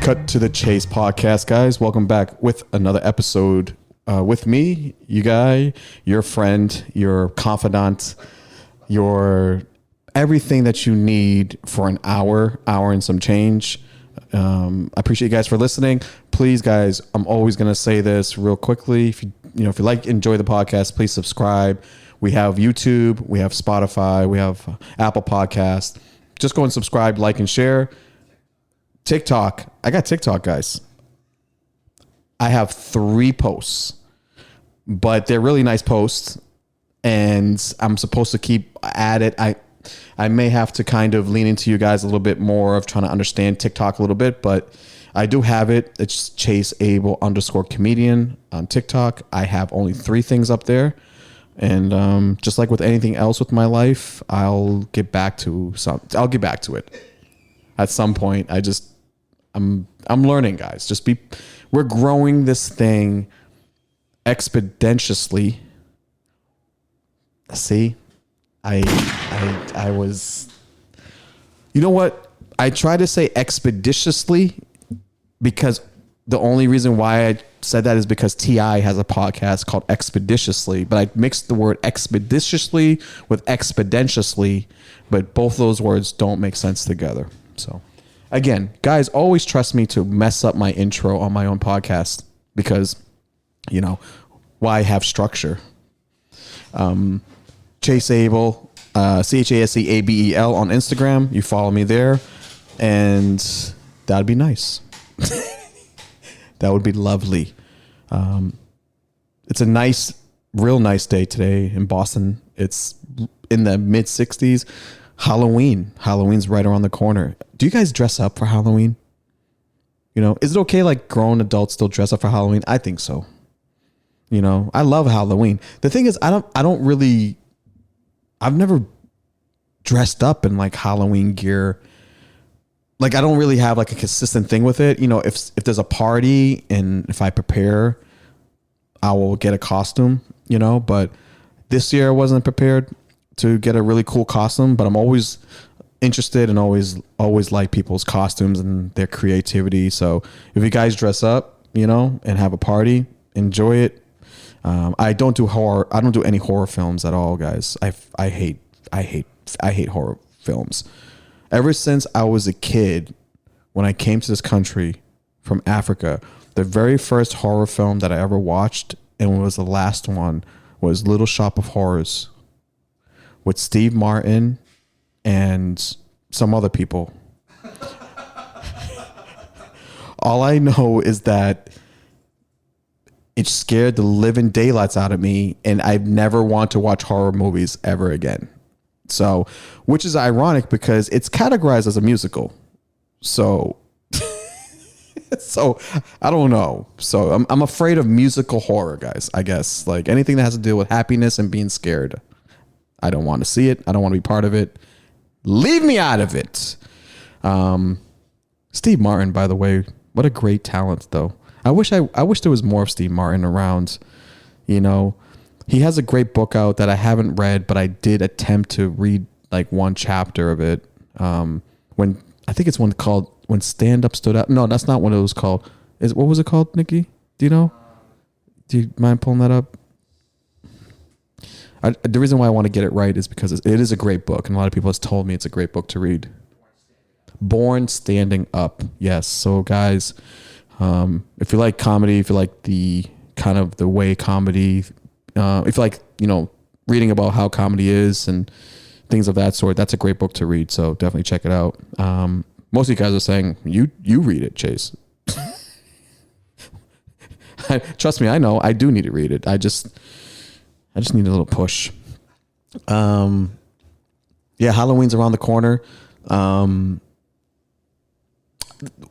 Cut to the Chase podcast, guys. Welcome back with another episode with me, you guy, your friend, your confidant, your everything that you need for an hour and some change. I appreciate you guys for listening. Please, guys, I'm always going to say this real quickly. If you enjoy the podcast, please subscribe. We have YouTube, we have Spotify, we have Apple Podcasts. Just go and subscribe, like, and share. TikTok. I got TikTok, guys. I have 3 posts, but they're really nice posts, and I'm supposed to keep at it. I may have to kind of lean into you guys a little bit more of trying to understand TikTok a little bit, but I do have it. It's Chase Abel _comedian on TikTok. I have only 3 things up there. And just like with anything else with my life, I'll get back to it at some point. I'm learning, guys. We're growing this thing exponentially. See, I was, you know what? I try to say expeditiously because the only reason why I said that is because T.I. has a podcast called Expeditiously, but I mixed the word expeditiously with exponentially, but both those words don't make sense together. So again, guys, always trust me to mess up my intro on my own podcast because, why have structure? Chase Abel, ChaseAbel on Instagram. You follow me there, and that'd be nice. That would be lovely. It's a real nice day today in Boston. It's in the mid 60s. Halloween's right around the corner. Do you guys dress up for Halloween? Is it okay like grown adults still dress up for Halloween? I think so. I love Halloween. The thing is, I've never dressed up in like Halloween gear. Like I don't really have like a consistent thing with it. If there's a party and if I prepare, I will get a costume, but this year I wasn't prepared to get a really cool costume, but I'm always interested and always like people's costumes and their creativity. So if you guys dress up, and have a party, enjoy it. I don't do horror. I don't do any horror films at all, guys. I hate horror films. Ever since I was a kid, when I came to this country from Africa, the very first horror film that I ever watched, and was the last one, was Little Shop of Horrors with Steve Martin and some other people. All I know is that it scared the living daylights out of me, and I've never want to watch horror movies ever again. So, which is ironic because it's categorized as a musical. So, I don't know. So I'm afraid of musical horror, guys. I guess like anything that has to do with happiness and being scared. I don't want to see it. I don't want to be part of it. Leave me out of it. Steve Martin, by the way, what a great talent, though. I wish there was more of Steve Martin around. He has a great book out that I haven't read, but I did attempt to read like one chapter of it. When I think it's one called When Stand Up Stood Out. No, that's not what it was called. What was it called, Nicky? Do you know? Do you mind pulling that up? The reason why I want to get it right is because it is a great book, and a lot of people have told me it's a great book to read. Born Standing Up. Yes. So guys, if you like comedy, if you like the kind of the way comedy, if you like, reading about how comedy is and things of that sort, that's a great book to read. So definitely check it out. Most of you guys are saying you read it, Chase. Trust me, I know I do need to read it. I just need a little push. Yeah, Halloween's around the corner.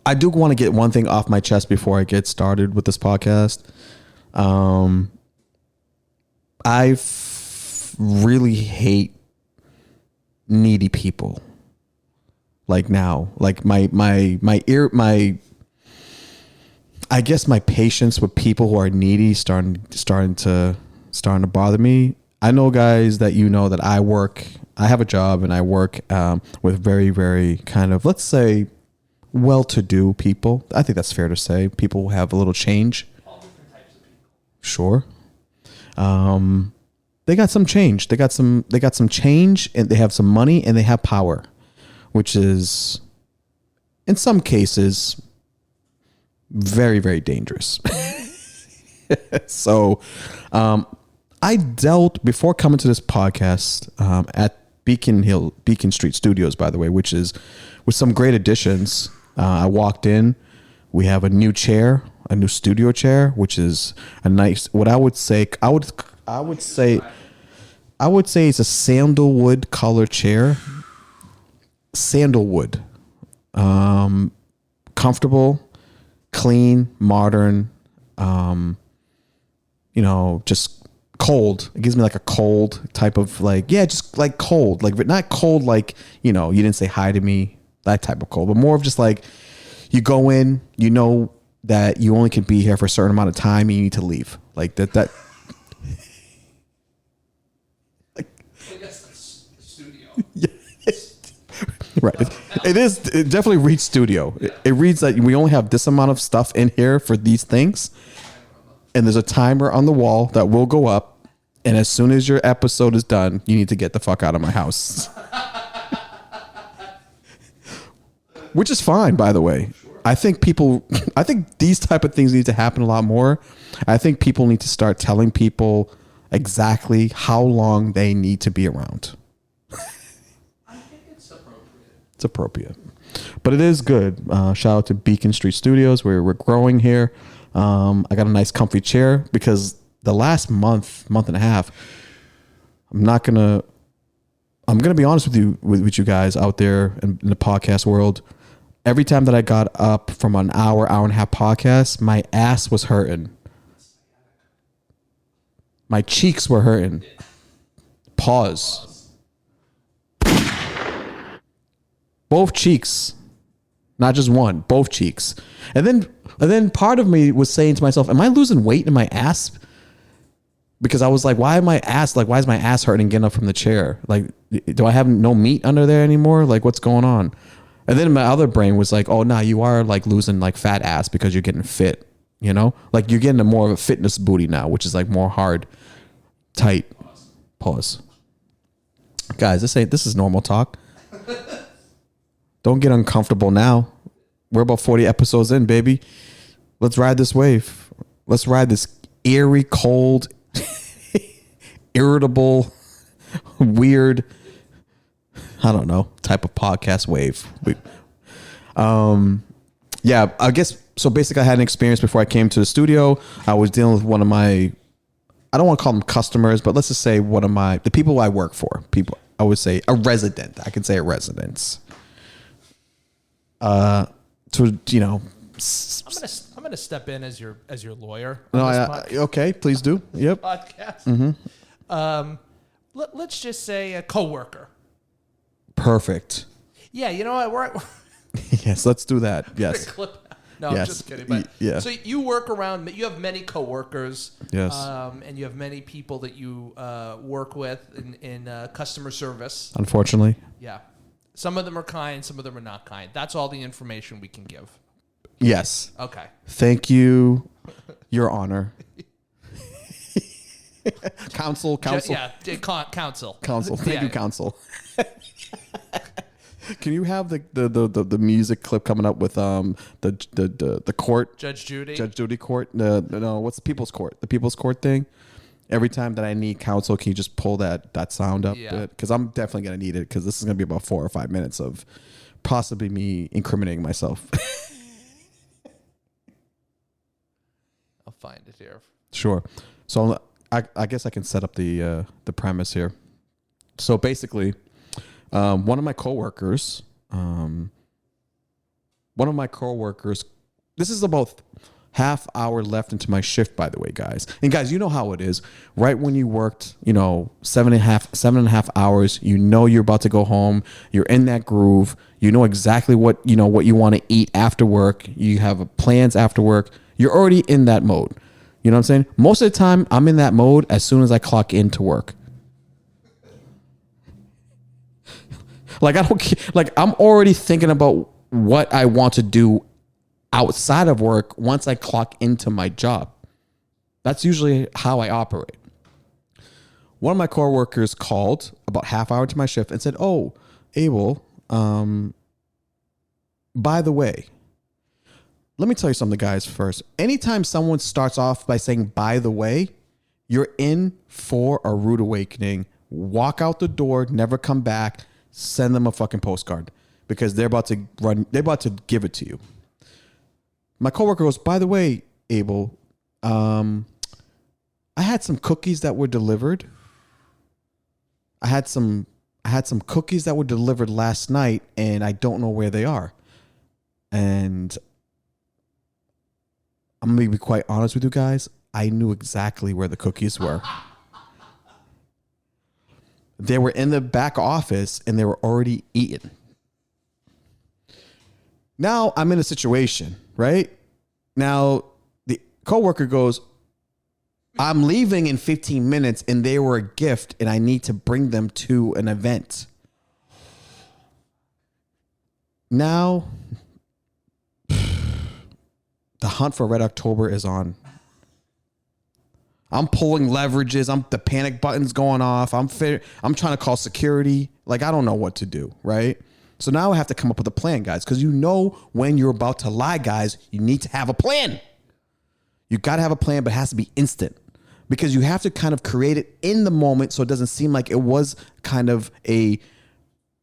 I do want to get one thing off my chest before I get started with this podcast. I really hate needy people. Like now, like my I guess my patience with people who are needy starting to bother me. I know, guys, that that I have a job and I work with very, very kind of, let's say, well-to-do people. I think that's fair to say. People have a little change. All different types of people. Sure. They got some change. They got some change, and they have some money, and they have power, which is, in some cases, very, very dangerous. So, I dealt before coming to this podcast at Beacon Street Studios, by the way, which is with some great additions. I walked in. We have a new chair, a new studio chair, which is a nice. What I would say, I would say it's a sandalwood color chair. Sandalwood, comfortable, clean, modern. Just cold. It gives me like a cold type of just like cold, like, but not cold like, you didn't say hi to me, that type of cold, but more of just like you go in, that you only can be here for a certain amount of time and you need to leave. Like that. Like, I guess that's the studio. Yeah. Right. It definitely reads studio. It reads that we only have this amount of stuff in here for these things. And there's a timer on the wall that will go up. And as soon as your episode is done, you need to get the fuck out of my house. Which is fine, by the way. Sure. I think these type of things need to happen a lot more. I think people need to start telling people exactly how long they need to be around. I think it's appropriate. It's appropriate. But it is good. Shout out to Beacon Street Studios, where we're growing here. I got a nice comfy chair because the last month and a half, I'm gonna be honest with you guys out there in the podcast world. Every time that I got up from an hour and a half podcast, my ass was hurting. My cheeks were hurting. Pause. Both cheeks. Not just one, both cheeks. And then part of me was saying to myself, am I losing weight in my ass? Because I was like, why is my ass hurting getting up from the chair? Like, do I have no meat under there anymore? Like, what's going on? And then my other brain was like, oh, nah, you are like losing like fat ass because you're getting fit, Like you're getting a more of a fitness booty now, which is like more hard, tight. Pause. Guys, this is normal talk. Don't get uncomfortable now. We're about 40 episodes in, baby. Let's ride this wave. Let's ride this eerie, cold, irritable, weird, I don't know, type of podcast wave. Yeah, I guess, so basically I had an experience before I came to the studio. I was dealing with one of my, I don't want to call them customers, but let's just say the people I work for. People, I would say a resident. I can say a residence. I'm gonna step in as your lawyer. No, okay, please do. Yep. Podcast. Mm-hmm. Let's just say a coworker. Perfect. Yeah, you know what? We're yes, let's do that. Yes. Clip. No, yes. I'm just kidding. But yeah. So you work around. You have many coworkers. Yes. And you have many people that you work with in customer service. Unfortunately. Yeah. Some of them are kind, some of them are not kind. That's all the information we can give. Yes. Okay. Thank you, Your Honor. Counsel. Counsel. Thank you, counsel. Can you have the music clip coming up with the court? Judge Judy court. No, what's the People's Court? The People's Court thing. Every time that I need counsel, can you just pull that sound up? Yeah. Because I'm definitely going to need it, because this is going to be about 4 or 5 minutes of possibly me incriminating myself. I'll find it here. Sure. So I guess I can set up the premise here. So basically, one of my coworkers, this is about half hour left into my shift, by the way, guys. And guys, you know how it is. Right when you worked, 7.5 hours, you're about to go home. You're in that groove. You know exactly what you want to eat after work. You have plans after work. You're already in that mode. You know what I'm saying? Most of the time, I'm in that mode as soon as I clock into work. Like, I don't care. Like, I'm already thinking about what I want to do outside of work once I clock into my job. That's usually how I operate. One of my coworkers called about half hour to my shift and said, "Oh, Abel, by the way, let me tell you something, guys, first. Anytime someone starts off by saying, by the way, you're in for a rude awakening. Walk out the door, never come back, send them a fucking postcard because they're about to give it to you." My coworker goes, "By the way, Abel, I had some cookies that were delivered. I had some cookies that were delivered last night and I don't know where they are." And I'm going to be quite honest with you guys. I knew exactly where the cookies were. They were in the back office and they were already eaten. Now I'm in a situation, right? Now the coworker goes, "I'm leaving in 15 minutes and they were a gift and I need to bring them to an event." Now the hunt for Red October is on. I'm pulling leverages. The panic button's going off. I'm trying to call security. Like, I don't know what to do, right? So now I have to come up with a plan, guys, because you know when you're about to lie, guys, you need to have a plan. You got to have a plan, but it has to be instant because you have to kind of create it in the moment so it doesn't seem like it was kind of a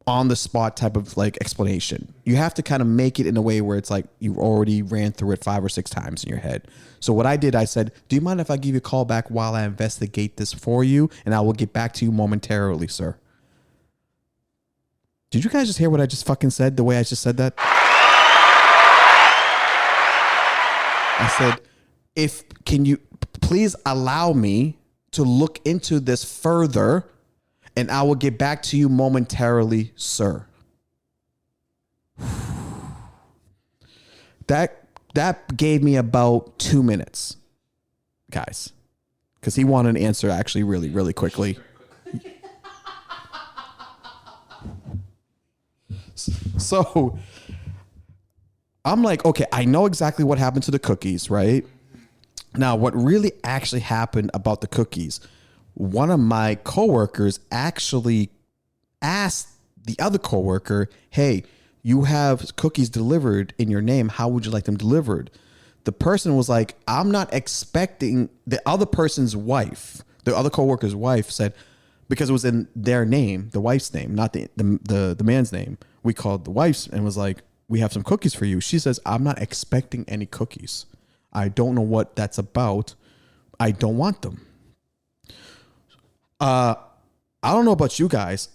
on the spot type of like explanation. You have to kind of make it in a way where it's like you already ran through it 5 or 6 times in your head. So what I did, I said, "Do you mind if I give you a call back while I investigate this for you? And I will get back to you momentarily, sir." Did you guys just hear what I just fucking said? The way I just said that? I said, can you please allow me to look into this further and I will get back to you momentarily, sir. That gave me about 2 minutes, guys, because he wanted an answer actually really, really quickly. So I'm like, okay, I know exactly what happened to the cookies, right? Now, what really actually happened about the cookies, one of my coworkers actually asked the other coworker, "Hey, you have cookies delivered in your name. How would you like them delivered?" The person was like, "I'm not expecting." The other person's wife, the other coworker's wife said, because it was in their name, the wife's name, not the man's name. We called the wife's and was like, "We have some cookies for you." She says, "I'm not expecting any cookies. I don't know what that's about. I don't want them." I don't know about you guys.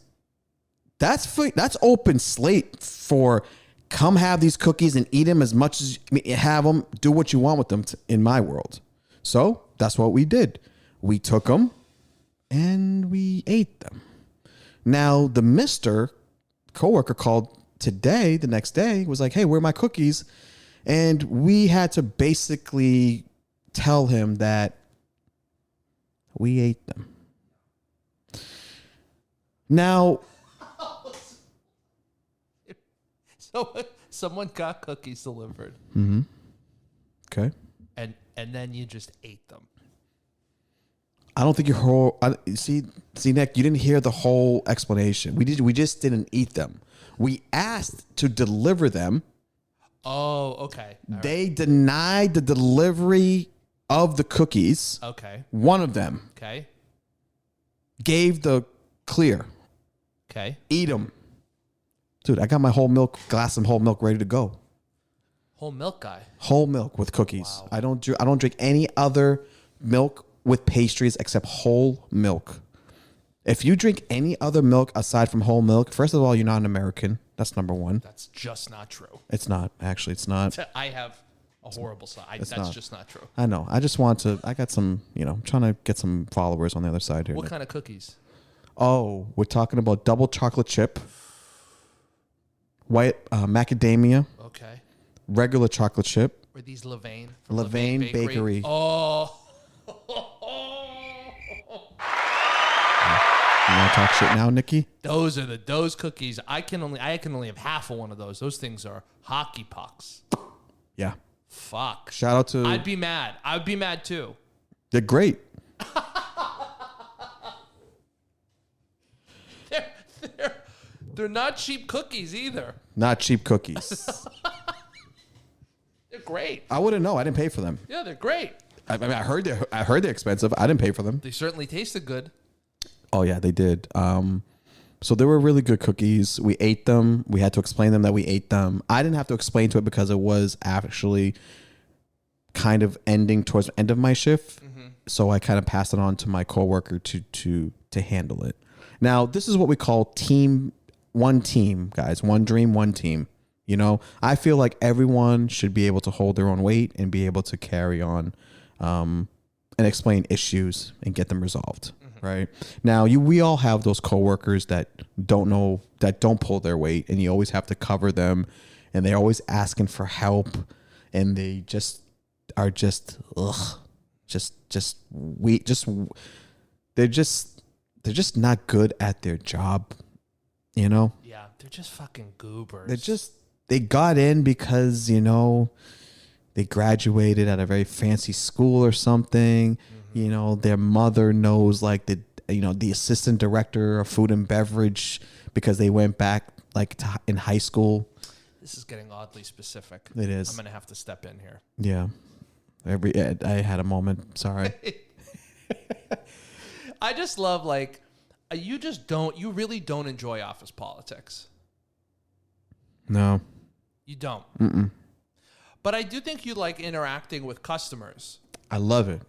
That's open slate for come have these cookies and eat them as much as have them. Do what you want with them in my world. So that's what we did. We took them and we ate them. Now the Mr. coworker called today, the next day, was like, "Hey, where are my cookies?" And we had to basically tell him that we ate them. Now, so someone got cookies delivered. Mm-hmm. Okay. And then you just ate them. I don't think your whole see Nick, you didn't hear the whole explanation. We just didn't eat them. We asked to deliver them. Oh, okay. They denied the delivery of the cookies. Okay. One of them. Okay. Gave the clear. Okay. Eat them. Dude, I got my glass of whole milk ready to go. Whole milk guy. Whole milk with cookies. Wow. I don't drink any other milk with pastries except whole milk. If you drink any other milk aside from whole milk, first of all, you're not an American. That's number one. That's just not true. It's not. Actually, it's not. I have a horrible side. That's not. just not true. I know. I just want to. I got some. I'm trying to get some followers on the other side here. What kind of cookies? Oh, we're talking about double chocolate chip, white macadamia, Okay. regular chocolate chip. Were these Levain? Levain Bakery. Oh. No. want to talk shit now, Nikki? Those are those cookies. I can only have half of one of those. Those things are hockey pucks. Yeah. Fuck. Shout out to. I'd be mad. I would be mad too. They're great. They're not cheap cookies either. Not cheap cookies. They're great. I wouldn't know. I didn't pay for them. Yeah, they're great. I mean, I heard they're expensive. I didn't pay for them. They certainly tasted good. Oh yeah, they did. So they were really good cookies. We ate them. We had to explain them that we ate them. I didn't have to explain to it because it was actually kind of ending towards the end of my shift. Mm-hmm. So I kind of passed it on to my coworker to handle it. Now, this is what we call one team, guys. One dream, one team. You know, I feel like everyone should be able to hold their own weight and be able to carry on and explain issues and get them resolved. Mm-hmm. Right now, we all have those coworkers that don't pull their weight, and you always have to cover them, and they're always asking for help, and they they're just not good at their job, you know? Yeah, they're just fucking goobers. They got in because, you know, they graduated at a very fancy school or something. Mm-hmm. You know, their mother knows like the assistant director of food and beverage because they went back like in high school. This is getting oddly specific. It is. I'm going to have to step in here. Yeah. I had a moment. Sorry. I just love you really don't enjoy office politics. No. You don't. Mm-mm. But I do think you like interacting with customers. I love it.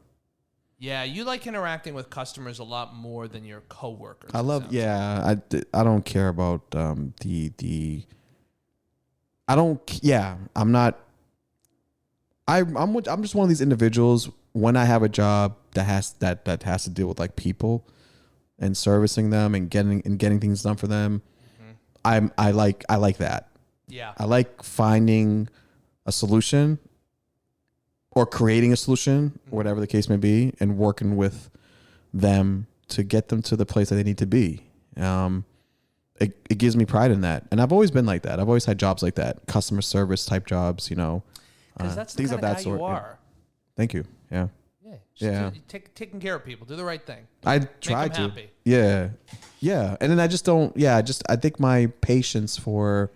Yeah, you like interacting with customers a lot more than your coworkers. I don't care about I'm just one of these individuals when I have a job that has to deal with like people and servicing them and getting things done for them. Mm-hmm. I like that. Yeah. I like finding a solution or creating a solution, or whatever the case may be, and working with them to get them to the place that they need to be. It gives me pride in that. And I've always been like that. I've always had jobs like that, customer service type jobs, you know. Because that's the things kind of guy you are. Yeah. Thank you. Yeah. Yeah. Taking care of people. Do the right thing. I try to. Happy. Yeah. Yeah. And then I just don't. Yeah. I think my patience for.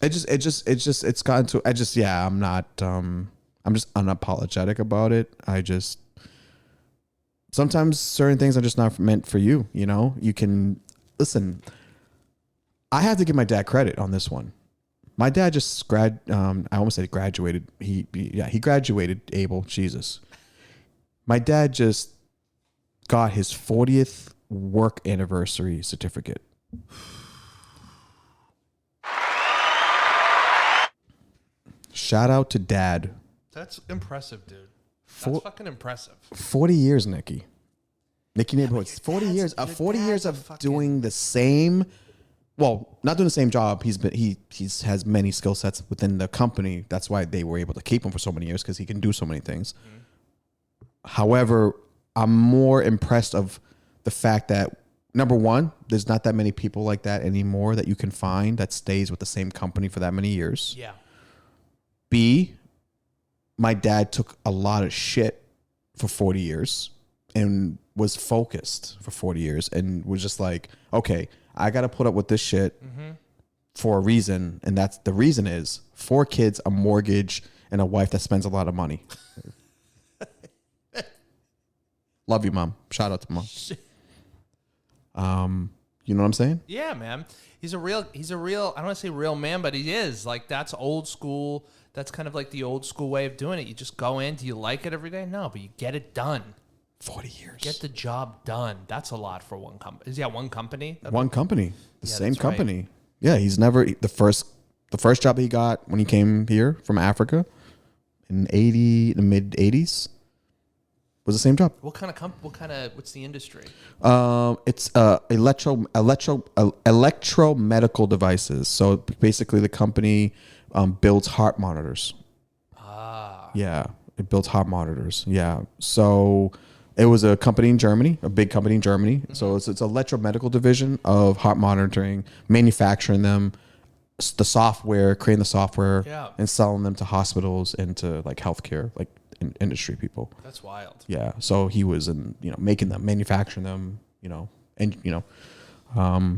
It's gotten to. I'm not. I'm just unapologetic about it. Sometimes certain things are just not meant for you. You know. You can listen. I have to give my dad credit on this one. My dad just I almost said graduated. He graduated, Abel. Jesus. My dad just got his 40th work anniversary certificate. Shout out to Dad. That's impressive, dude. That's fucking impressive. 40 years, Nicky. Nicky Neighborhoods. 40 years. 40 years of doing the same. Well, not doing the same job. He has many skill sets within the company. That's why they were able to keep him for so many years, because he can do so many things. Mm-hmm. However, I'm more impressed of the fact that, number one, there's not that many people like that anymore that you can find that stays with the same company for that many years. Yeah. B, my dad took a lot of shit for 40 years and was focused for 40 years and was just like, okay, I got to put up with this shit for a reason. And that's the reason is 4 kids, a mortgage, and a wife that spends a lot of money. Love you, Mom. Shout out to Mom. You know what I'm saying? Yeah, man. He's a real, I don't want to say real man, but he is. Like, that's old school. That's kind of like the old school way of doing it. You just go in. Do you like it every day? No, but you get it done. 40 years. Get the job done. That's a lot for one company. Is one company? One company. The same company. Right. Yeah, he's never the first job he got when he came here from Africa in the mid 80s was the same job. What's the industry? It's electro medical devices. So basically the company builds heart monitors. Ah. Yeah, it builds heart monitors. Yeah. So It was a company in Germany, a big company in Germany. So it's electromedical division of heart monitoring, manufacturing them, the software, creating the software, and selling them to hospitals and to like healthcare, like industry people. That's wild. Yeah. So he was making them, manufacturing them, and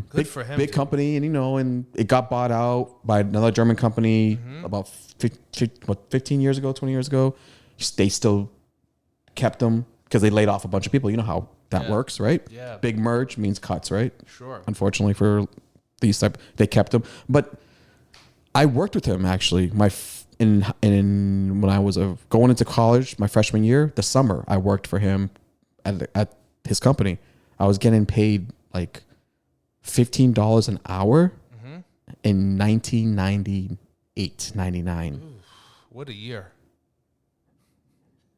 Good for him. Big company, and it got bought out by another German company about 15 years ago, 20 years ago. They still kept them because they laid off a bunch of people. You know how that works, right? Yeah. Big merge means cuts, right? Sure. Unfortunately for these type, they kept them. But I worked with him actually. When I was going into college, my freshman year, the summer, I worked for him at his company. I was getting paid like $15 an hour in 1998, 99. Ooh, what a year.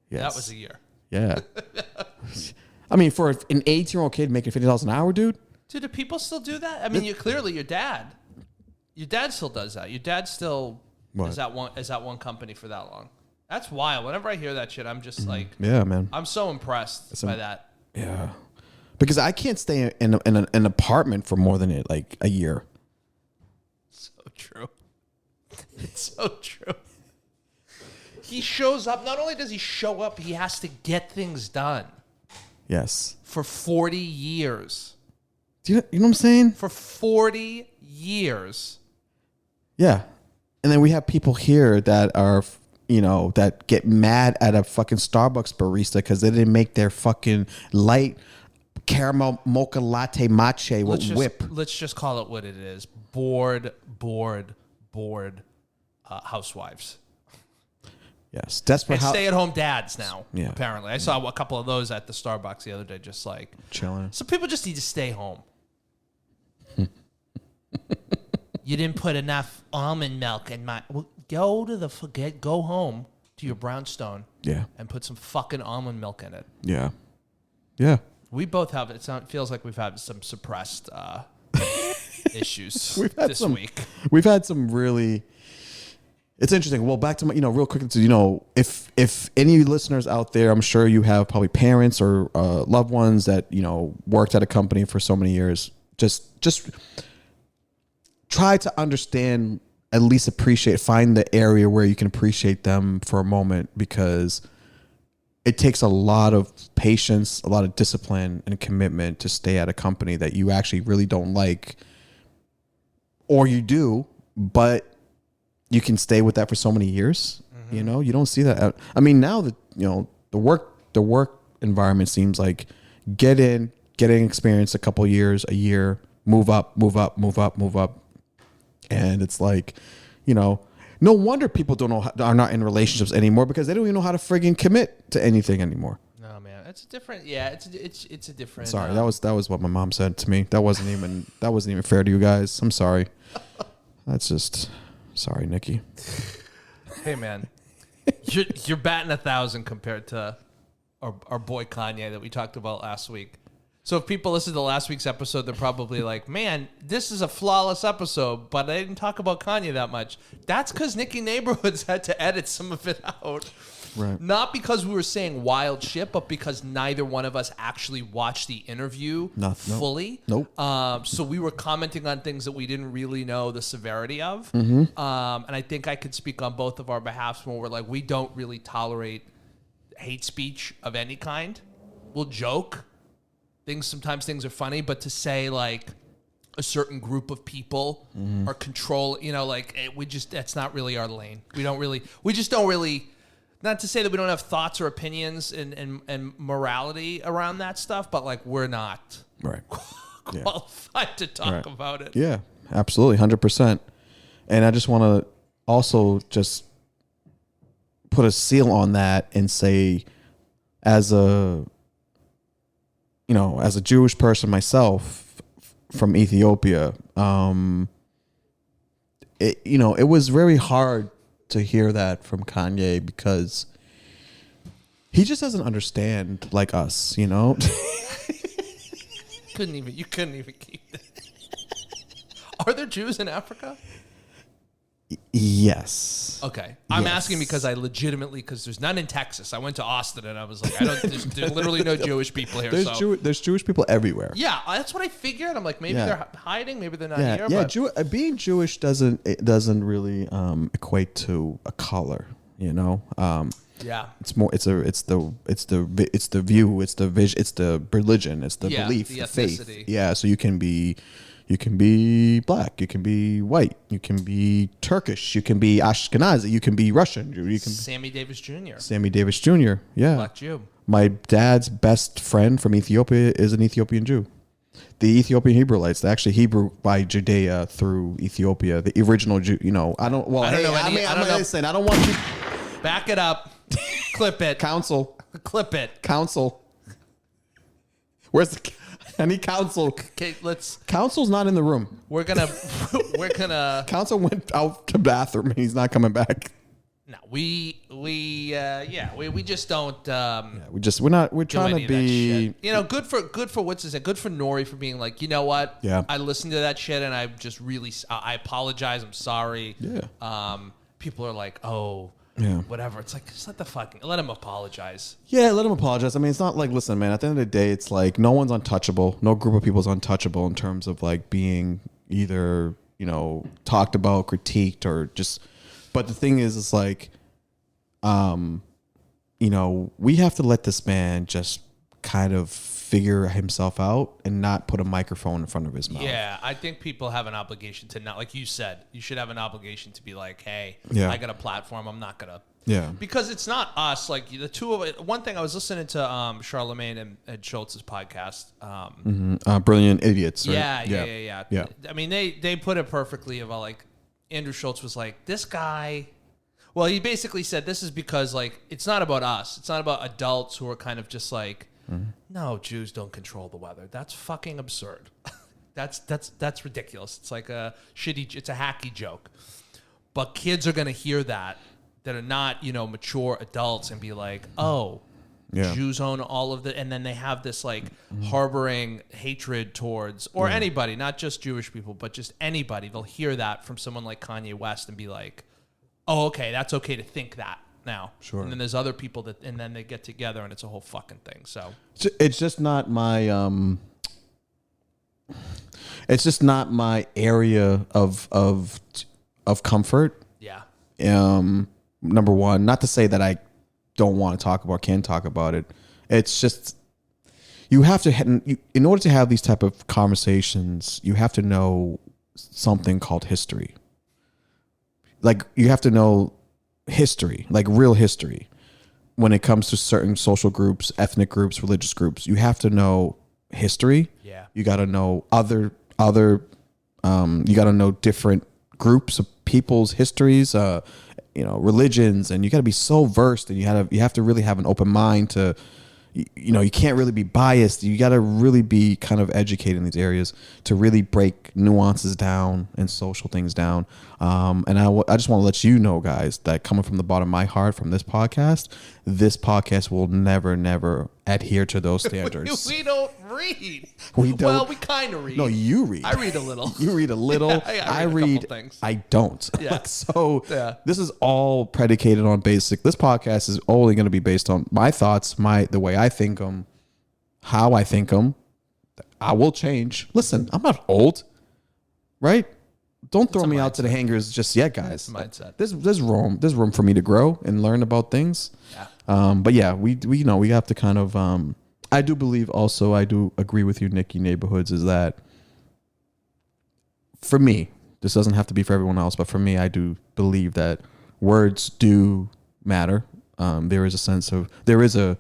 Yes. That was a year. Yeah. I mean, for an 18-year-old kid making $50 an hour, dude. Dude, do people still do that? I mean, clearly your dad still does that. Your dad still is at one company for that long. That's wild. Whenever I hear that shit, I'm just like, yeah, man. I'm so impressed by that. Yeah. Because I can't stay in an apartment for more than like a year. So true. It's so true. He shows up. Not only does he show up, he has to get things done. Yes. For 40 years. Do you know what I'm saying? For 40 years. Yeah. And then we have people here that are, that get mad at a fucking Starbucks barista because they didn't make their fucking light caramel mocha latte matcha with whip. Let's just call it what it is. Bored housewives. Yes. Desperate. And stay-at-home dads now, Yeah. apparently. I saw a couple of those at the Starbucks the other day, just like... chilling. So people just need to stay home. You didn't put enough almond milk in my... Well, go home to your brownstone. Yeah. And put some fucking almond milk in it. Yeah. Yeah. We both have... It feels like we've had some suppressed issues this week. We've had some really... It's interesting. Well, back to my, real quick to, if any listeners out there, I'm sure you have probably parents or loved ones that, worked at a company for so many years. Just try to understand, at least find the area where you can appreciate them for a moment, because it takes a lot of patience, a lot of discipline and commitment to stay at a company that you actually really don't like, or you do, but you can stay with that for so many years. You don't see that. I mean, now that, the work environment seems like getting experience a couple years, a year, move up. And it's like, no wonder people are not in relationships anymore, because they don't even know how to friggin' commit to anything anymore. No, man, it's different. Yeah, it's a different. Sorry, that was what my mom said to me. That wasn't even fair to you guys. I'm sorry. That's just... Sorry, Nicky. Hey, man, you're batting 1,000 compared to our boy Kanye that we talked about last week. So if people listen to last week's episode, they're probably like, man, this is a flawless episode, but I didn't talk about Kanye that much. That's because Nicky Neighborhoods had to edit some of it out. Right. Not because we were saying wild shit, but because neither one of us actually watched the interview fully. Nope. So we were commenting on things that we didn't really know the severity of. Mm-hmm. And I think I could speak on both of our behalfs when we're like, we don't really tolerate hate speech of any kind. We'll joke. Sometimes things are funny, but to say like a certain group of people are that's not really our lane. We just don't really, not to say that we don't have thoughts or opinions and morality around that stuff, but like we're not qualified to talk about it. Yeah, absolutely. 100%. And I just want to also just put a seal on that and say, as a Jewish person myself from Ethiopia, it was very hard to hear that from Kanye, because he just doesn't understand like us, You couldn't even keep that. Are there Jews in Africa? Yes. Okay. I'm Yes. asking because I legitimately, because there's none in Texas. I went to Austin and I was like, there's literally no Jewish people here. There's Jewish people everywhere. Yeah, that's what I figured. I'm like, maybe they're hiding, maybe they're not Yeah, here. yeah. But Being Jewish doesn't really equate to a color. You know. yeah. It's more. It's the view. It's the vision. It's the religion. It's the belief. The faith. ethnicity. Yeah. So you can be black. You can be white. You can be Turkish. You can be Ashkenazi. You can be Russian. You can Sammy Davis Jr. Sammy Davis Jr. Yeah. Black Jew. My dad's best friend from Ethiopia is an Ethiopian Jew. The Ethiopian Hebrewites, actually Hebrew by Judea through Ethiopia, the original Jew. You know, I don't want you. Back it up. Clip it. Counsel. Clip it. Counsel. Where's I need counsel. Okay, Counsel's not in the room. We're gonna. Counsel went out to bathroom and he's not coming back. No, we just don't. We're trying to be. You know, good for what's his name? Good for Nori for being like, you know what? Yeah. I listened to that shit and I just really, I apologize. I'm sorry. Yeah. People are like, oh. Yeah. Whatever. It's like, just let him apologize. Yeah, let him apologize. I mean, it's not like, listen, man, at the end of the day, it's like no one's untouchable. No group of people is untouchable in terms of like being either, you know, talked about, critiqued, or just, but the thing is, it's like, you know, we have to let this man just kind of figure himself out and not put a microphone in front of his mouth. Yeah, I think people have an obligation to not, like you said, you should have an obligation to be like, hey, Yeah. I got a platform. I'm not going to. Yeah. Because it's not us. Like the two of it. One thing, I was listening to Charlemagne and Schultz's podcast. Brilliant Idiots. Right? Yeah. I mean, they put it perfectly about like Andrew Schultz was like, this guy. Well, he basically said this is because like it's not about us. It's not about adults who are kind of just like, no, Jews don't control the weather. That's fucking absurd. That's ridiculous. It's like a it's a hacky joke. But kids are gonna hear that are not, you know, mature adults and be like, oh, Yeah. Jews own all of the, and then they have this like harboring hatred towards, or anybody, not just Jewish people, but just anybody. They'll hear that from someone like Kanye West and be like, oh, okay, that's okay to think that now. Sure. And then there's other people that, and then they get together and it's a whole fucking thing. So it's just not my it's just not my area of comfort. yeah. Number one, not to say that I don't want to talk about, can't talk about it. It's just you have to, in order to have these type of conversations, you have to know something called history. Like you have to know history, like real history, when it comes to certain social groups, ethnic groups, religious groups. You have to know history. Yeah. You got to know other. You got to know different groups of people's histories. You know, religions, and you got to be so versed, and you have to really have an open mind to, you know, you can't really be biased. You got to really be kind of educated in these areas to really break nuances down and social things down. And I just want to let you know, guys, that coming from the bottom of my heart from this podcast will never adhere to those standards. We don't read. We don't. Well, we kind of read. No, you read. I read a little. You read a little. Yeah, I a read. couple things. I don't. Yeah. So Yeah. this is all predicated on basic. This podcast is only going to be based on my thoughts, the way I think them, how I think them. I will change. Listen, I'm not old, right? Don't throw me out to the hangers just yet, guys. It's a mindset. There's room for me to grow and learn about things. Yeah. But yeah, we you know, we have to kind of. I do believe also. I do agree with you, Nicky Neighborhoods. Is that for me? This doesn't have to be for everyone else, but for me, I do believe that words do matter. There is a sense of a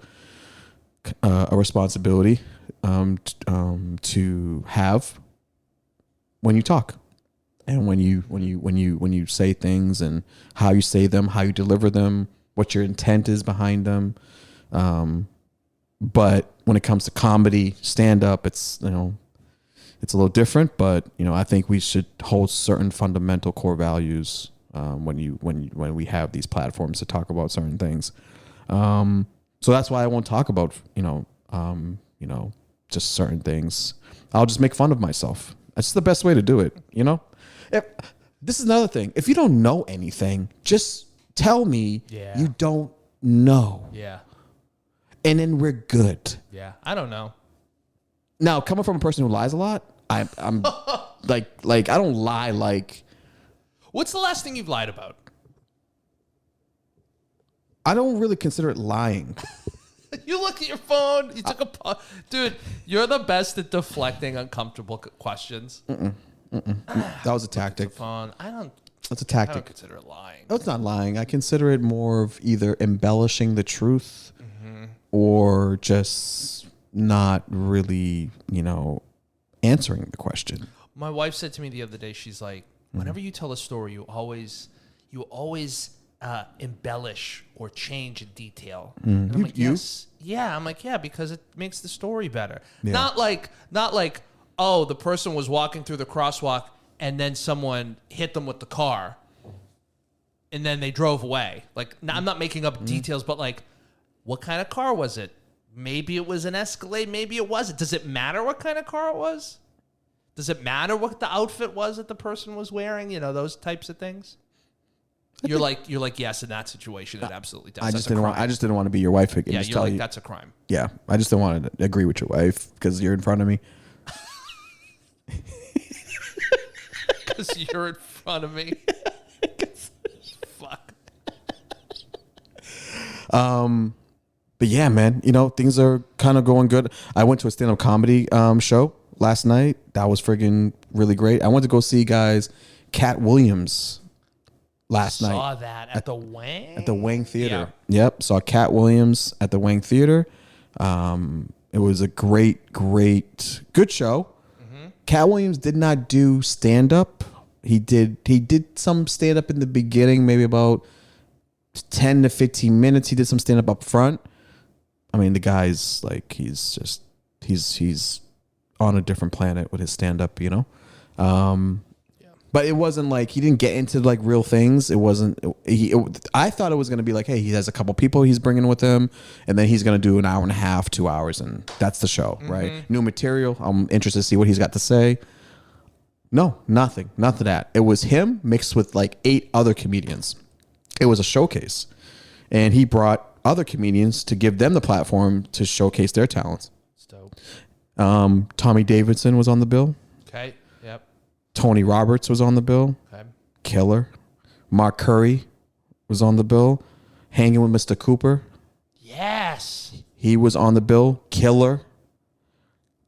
responsibility to have when you talk. And when you say things and how you say them, how you deliver them, what your intent is behind them. But when it comes to comedy, stand up, it's, you know, it's a little different. But, you know, I think we should hold certain fundamental core values when we have these platforms to talk about certain things. So that's why I won't talk about just certain things. I'll just make fun of myself. That's the best way to do it, you know. This is another thing. If you don't know anything, just tell me Yeah. you don't know. Yeah. And then we're good. Yeah. I don't know. Now, coming from a person who lies a lot, I'm like I don't lie like. What's the last thing you've lied about? I don't really consider it lying. You look at your phone. You took dude. You're the best at deflecting uncomfortable questions. That was a tactic. Phone. That's a I don't tactic. consider it lying. No, it's not lying. I consider it more of either embellishing the truth or just not really, answering the question. My wife said to me the other day, she's like, whenever you tell a story, you always embellish or change a detail. And I'm like, yes. Yeah. I'm like, yeah, because it makes the story better. Yeah. Not like, oh, the person was walking through the crosswalk and then someone hit them with the car and then they drove away. Like, I'm not making up details, but like, what kind of car was it? Maybe it was an Escalade. Maybe it wasn't. Does it matter what kind of car it was? Does it matter what the outfit was that the person was wearing? Those types of things. You're like, yes, in that situation, it absolutely does. I just didn't want to be your wife again. Yeah, just you're tell like, you. that's a crime. Yeah, I just didn't want to agree with your wife because you're in front of me. Because you're in front of me. Fuck. But yeah, man, things are kind of going good. I went to a stand-up comedy show last night. That was friggin' really great. I went to go see guys Cat Williams last night. Saw that at the Wang? At the Wang Theater. Yeah. Yep. Saw Cat Williams at the Wang Theater. It was a good show. Cat Williams did not do stand-up. He did some stand-up in the beginning, maybe about 10 to 15 minutes. He did some stand-up up front. I mean, the guy's like, he's on a different planet with his stand-up, But it wasn't like he didn't get into like real things. It wasn't. I thought it was going to be like, hey, he has a couple people he's bringing with him, and then he's going to do an hour and a half, 2 hours, and that's the show, right? New material. I'm interested to see what he's got to say. No, nothing of that. It was him mixed with like 8 other comedians. It was a showcase, and he brought other comedians to give them the platform to showcase their talents. It's dope. Tommy Davidson was on the bill. Okay. Yep. Tony Roberts was on the bill. Okay. Killer. Mark Curry was on the bill. Hanging with Mr. Cooper. Yes. He was on the bill. Killer.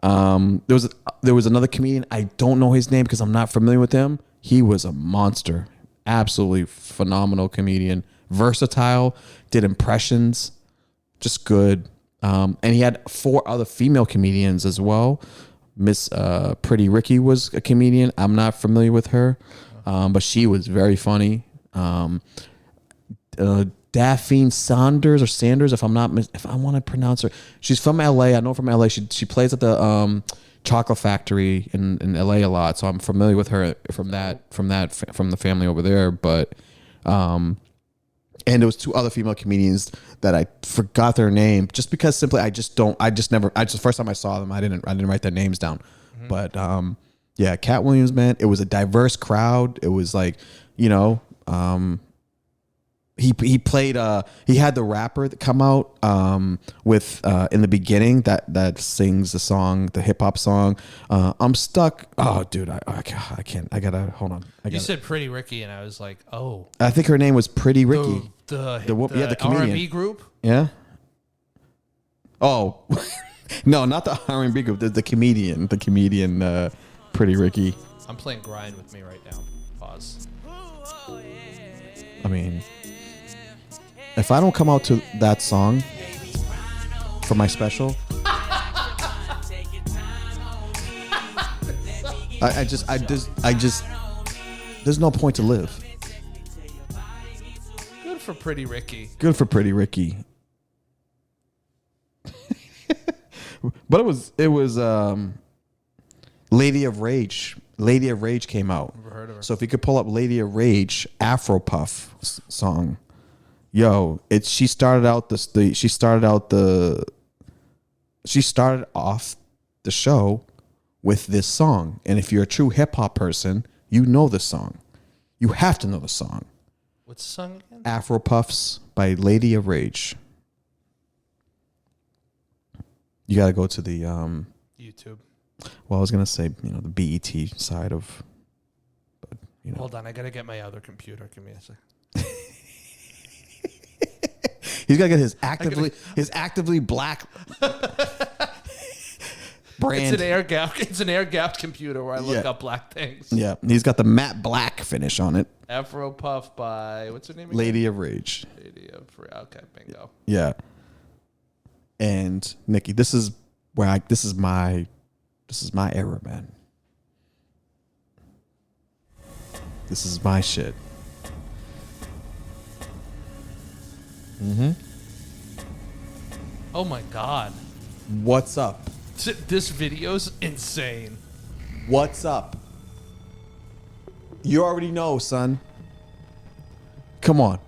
There was another comedian. I don't know his name because I'm not familiar with him. He was a monster. Absolutely phenomenal comedian. Versatile. Did impressions. Just good. And he had 4 other female comedians as well. Miss Pretty Ricky was a comedian. I'm not familiar with her, but she was very funny. Daphne Sanders, if I want to pronounce her, she's from LA. I know from LA. She plays at the Chocolate Factory in LA a lot, so I'm familiar with her from the family over there. But and there was 2 other female comedians that I forgot their name just because simply first time I saw them, I didn't write their names down. But yeah, Cat Williams, man, it was a diverse crowd. It was like, he played he had the rapper that come out with in the beginning that sings the song, the hip hop song, I'm stuck. Oh dude, I can't, I gotta hold on. You said Pretty Ricky and I was like, oh, I think her name was Pretty Ricky. The comedian. R&B group. Yeah. Oh no, not the R&B group. The comedian Pretty Ricky. I'm playing Grind with Me right now. Pause. I mean, if I don't come out to that song for my special, I just there's no point to live. Good for Pretty Ricky. Good for Pretty Ricky. But it was Lady of Rage. Lady of Rage came out. Never heard of her. So if you could pull up Lady of Rage Afro Puff song. Yo, she started off the show with this song. And if you're a true hip hop person, you know this song. You have to know the song. What's the song again? Afro Puffs by Lady of Rage. You got to go to the YouTube. Well, I was gonna say the BET side of, but Hold on, I gotta get my other computer. Give me a second. He's gotta get his actively black brand. It's an air gapped computer where I look up black things. Yeah, he's got the matte black finish on it. Afro Puff by what's her name again? Lady of Rage. Lady of Rage. Okay, bingo. Yeah. And Nicky, this is my era, man. This is my shit. Oh my God. What's up? This video's insane. What's up? You already know, son. Come on.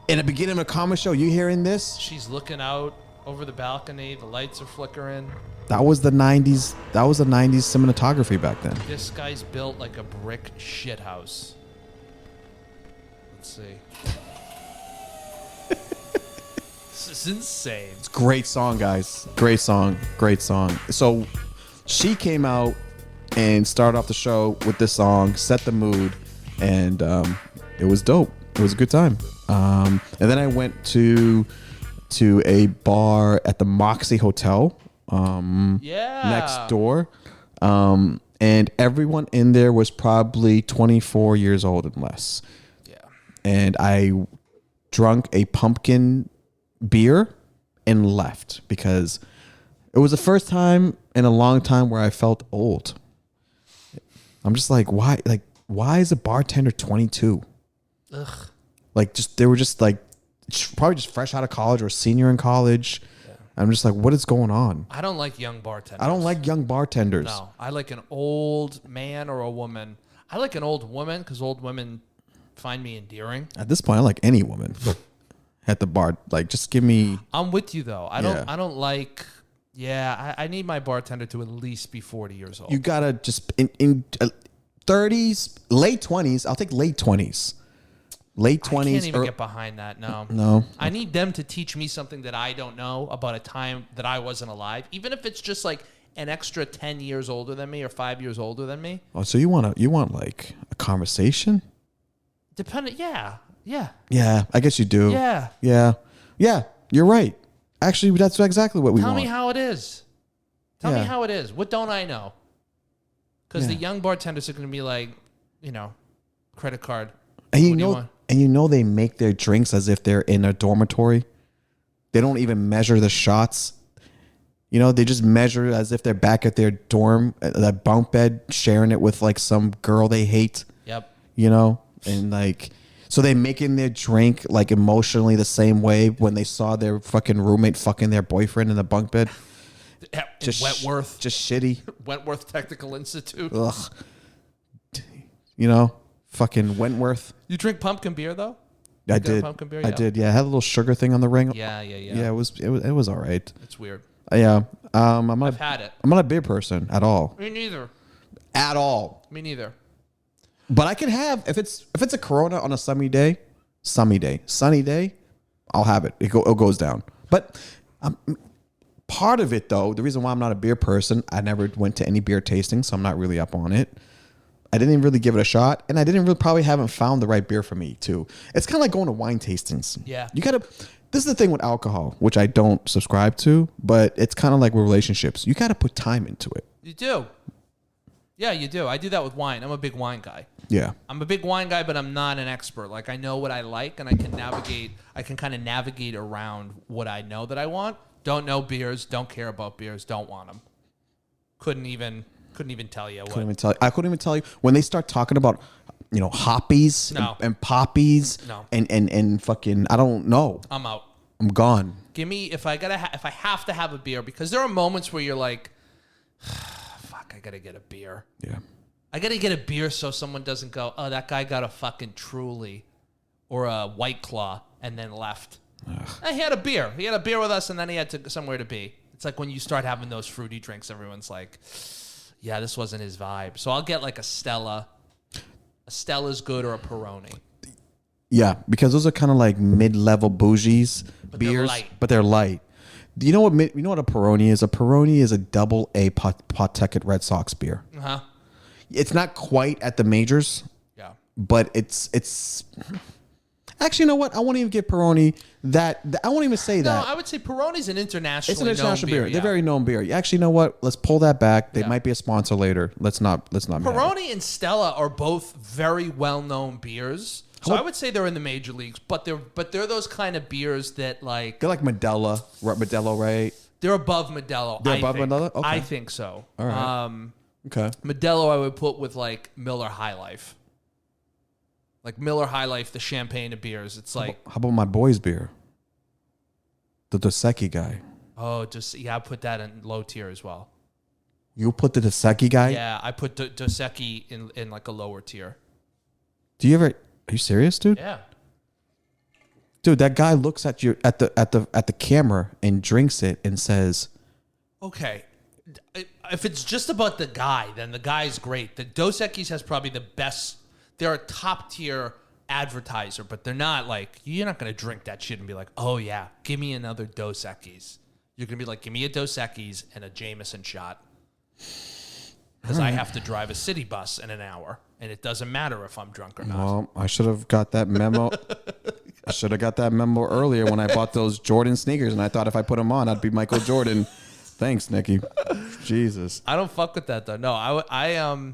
In the beginning of a comedy show, you hearing this? She's looking out over the balcony. The lights are flickering. That was the 90s. That was the 90s cinematography back then. This guy's built like a brick shithouse. Let's see. This is insane. It's a great song, guys. Great song. Great song. So she came out and started off the show with this song, set the mood, and it was dope. It was a good time. And then I went to a bar at the Moxie Hotel next door. And everyone in there was probably 24 years old and less. Yeah. And I drunk a pumpkin beer and left because it was the first time in a long time where I felt old. I'm just like, why? Like, why is a bartender 22? Ugh. Like, they were just like, probably just fresh out of college or a senior in college. Yeah. I'm just like, what is going on? I don't like young bartenders. I don't like young bartenders. No, I like an old man or a woman. I like an old woman because old women find me endearing. At this point, I like any woman at the bar. Like, just give me. I'm with you though. I don't like. Yeah, I need my bartender to at least be 40 years old. You gotta just in 30s, late 20s. I'll take late 20s. Late 20s. I can't even get behind that. No. I need them to teach me something that I don't know about a time that I wasn't alive. Even if it's just like an extra 10 years older than me or 5 years older than me. Oh, so you want like a conversation? Yeah. Yeah, I guess you do. Yeah. Yeah, you're right. Actually, that's exactly what we want. Tell me how it is. Tell me how it is. What don't I know? Because the young bartenders are going to be like, credit card. And you know they make their drinks as if they're in a dormitory. They don't even measure the shots. They just measure as if they're back at their dorm, that bunk bed, sharing it with like some girl they hate. Yep. And like, so they making their drink like emotionally the same way when they saw their fucking roommate fucking their boyfriend in the bunk bed. Just Wentworth. Just shitty. Wentworth Technical Institute. Ugh. Fucking Wentworth. You drink pumpkin beer though? I did. Pumpkin beer? I did. Yeah, I had a little sugar thing on the ring. Yeah. Yeah, it was all right. It's weird. Yeah. I've had it. I'm not a beer person at all. Me neither. At all. Me neither. But I can have if it's a Corona on a sunny day, I'll have it. It goes down. But part of it though, the reason why I'm not a beer person, I never went to any beer tasting, so I'm not really up on it. I didn't even really give it a shot, and I haven't found the right beer for me too. It's kind of like going to wine tastings. Yeah. This is the thing with alcohol, which I don't subscribe to, but it's kind of like with relationships. You got to put time into it. You do. Yeah, you do. I do that with wine. I'm a big wine guy. Yeah. I'm a big wine guy, but I'm not an expert. Like, I know what I like, and I can kind of navigate around what I know that I want. Don't know beers. Don't care about beers. Don't want them. Couldn't even tell you. I couldn't even tell you when they start talking about, hoppies and poppies and fucking, I don't know. I'm out. I'm gone. Give me, if I have to have a beer, because there are moments where you're like, fuck, I gotta get a beer. Yeah. I gotta get a beer so someone doesn't go, oh, that guy got a fucking Truly or a White Claw and then left. He had a beer. He had a beer with us and then he had somewhere to be. It's like when you start having those fruity drinks, everyone's like, yeah, this wasn't his vibe. So I'll get like a Stella. A Stella's good or a Peroni. Yeah, because those are kind of like mid-level bougies beers, but they're light. You know what? You know what a Peroni is? A Peroni is a double A Pawtucket Red Sox beer. Uh-huh. It's not quite at the majors. Yeah. But it's actually, you know what? I won't even give Peroni that. I won't even say that. No, I would say Peroni's an international. It's an international beer. beer. Yeah. They're very known beer. Actually, you know what? Let's pull that back. They might be a sponsor later. Let's not. Peroni and Stella are both very well-known beers. So I would say they're in the major leagues, but they're those kind of beers that like they're like Modelo, right? They're above Modelo. They're above Modelo. Okay. I think so. All right. Okay. Modelo, I would put with like Miller High Life. Like Miller High Life, the champagne of beers. It's like how about my boy's beer? The Dos Equis guy. Oh, I put that in low tier as well. You put the Dos Equis guy? Yeah, I put Dos Equis in like a lower tier. Do you ever? Are you serious, dude? Yeah. Dude, that guy looks at you at the camera and drinks it and says, "Okay, if it's just about the guy, then the guy's great. The Dos Equis has probably the best. They're a top tier advertiser, but they're not like you're not gonna drink that shit and be like, oh yeah, give me another Dos Equis. You're gonna be like, give me a Dos Equis and a Jameson shot." Because I have to drive a city bus in an hour, and it doesn't matter if I'm drunk or not. Well, I should have got that memo. I should have got that memo earlier when I bought those Jordan sneakers, and I thought if I put them on, I'd be Michael Jordan. Thanks, Nicky. Jesus. I don't fuck with that though. No, I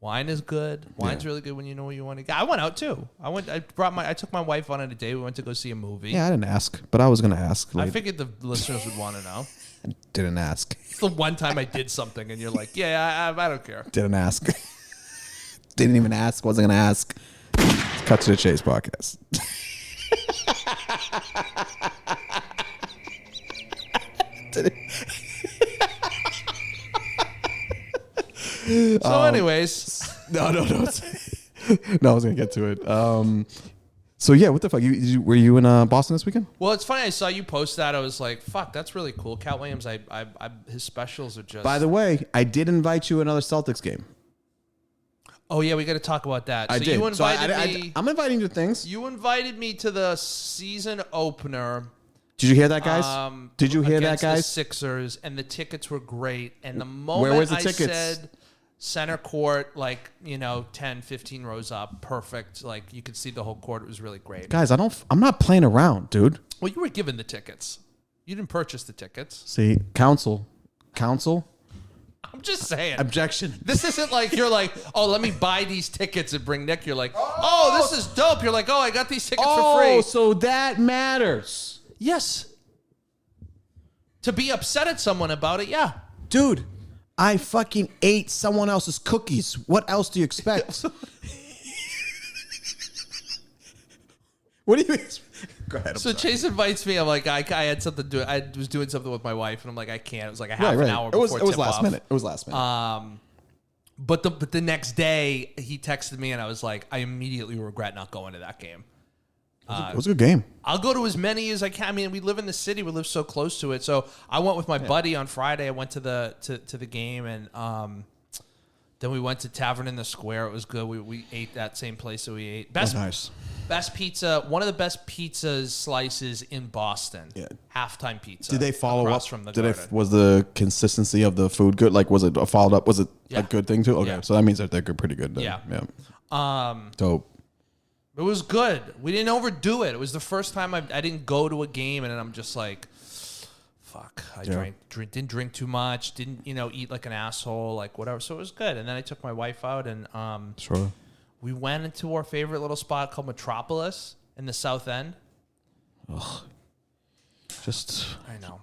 wine is good. Wine's really good when you know what you want to get. I went out too. I took my wife on a date. We went to go see a movie. Yeah, I didn't ask, but I was gonna ask. I figured the listeners would want to know. I didn't ask. It's the one time I did something, and you're like, yeah, I don't care. Didn't ask. Didn't even ask. Wasn't gonna ask. Let's cut to the chase podcast. So, anyways, no. No, I was gonna get to it. So yeah, what the fuck? Were you in Boston this weekend? Well, it's funny. I saw you post that. I was like, "Fuck, that's really cool." Cat Williams. His specials are just. By the way, I did invite you to another Celtics game. Oh yeah, we got to talk about that. I did. You invited me. I'm inviting you to things. You invited me to the season opener. Did you hear that, guys? Did you hear that, guys? The Sixers, and the tickets were great. And the moment Where was the I tickets? said center court, like 10, 15 rows up, perfect. Like you could see the whole court. It was really great. Guys, I'm not playing around, dude. Well, you were given the tickets. You didn't purchase the tickets. See, counsel. I'm just saying. Objection. This isn't like you're like, oh, let me buy these tickets and bring Nick. You're like, oh, this is dope. You're like, oh, I got these tickets for free. Oh, so that matters. Yes. To be upset at someone about it, yeah. Dude, I fucking ate someone else's cookies. What else do you expect? What do you expect? Go ahead. So Chase invites me. I'm like, I had something to do. I was doing something with my wife, and I'm like, I can't. It was like a half an hour before it was last tip-off. minute. It was last minute. But the next day, he texted me, and I was like, I immediately regret not going to that game. It was a good game. I'll go to as many as I can. I mean, we live in the city. We live so close to it. So I went with my buddy on Friday. I went to the game, and then we went to Tavern in the Square. It was good. We ate that same place that we ate. Nice. Best pizza. One of the best pizzas slices in Boston. Yeah. Halftime pizza. Did they follow up? From the garden. Was the consistency of the food good? Like, was it a followed up? Was it Yeah. a good thing too? Okay, Yeah. so that means that they're good, pretty good. Then. Yeah. Dope. It was good. We didn't overdo it. It was the first time I didn't go to a game, and I'm just like, fuck. I didn't drink too much. Didn't eat like an asshole, like whatever. So it was good. And then I took my wife out, and Sure. we went into our favorite little spot called Metropolis in the South End. Ugh. I know.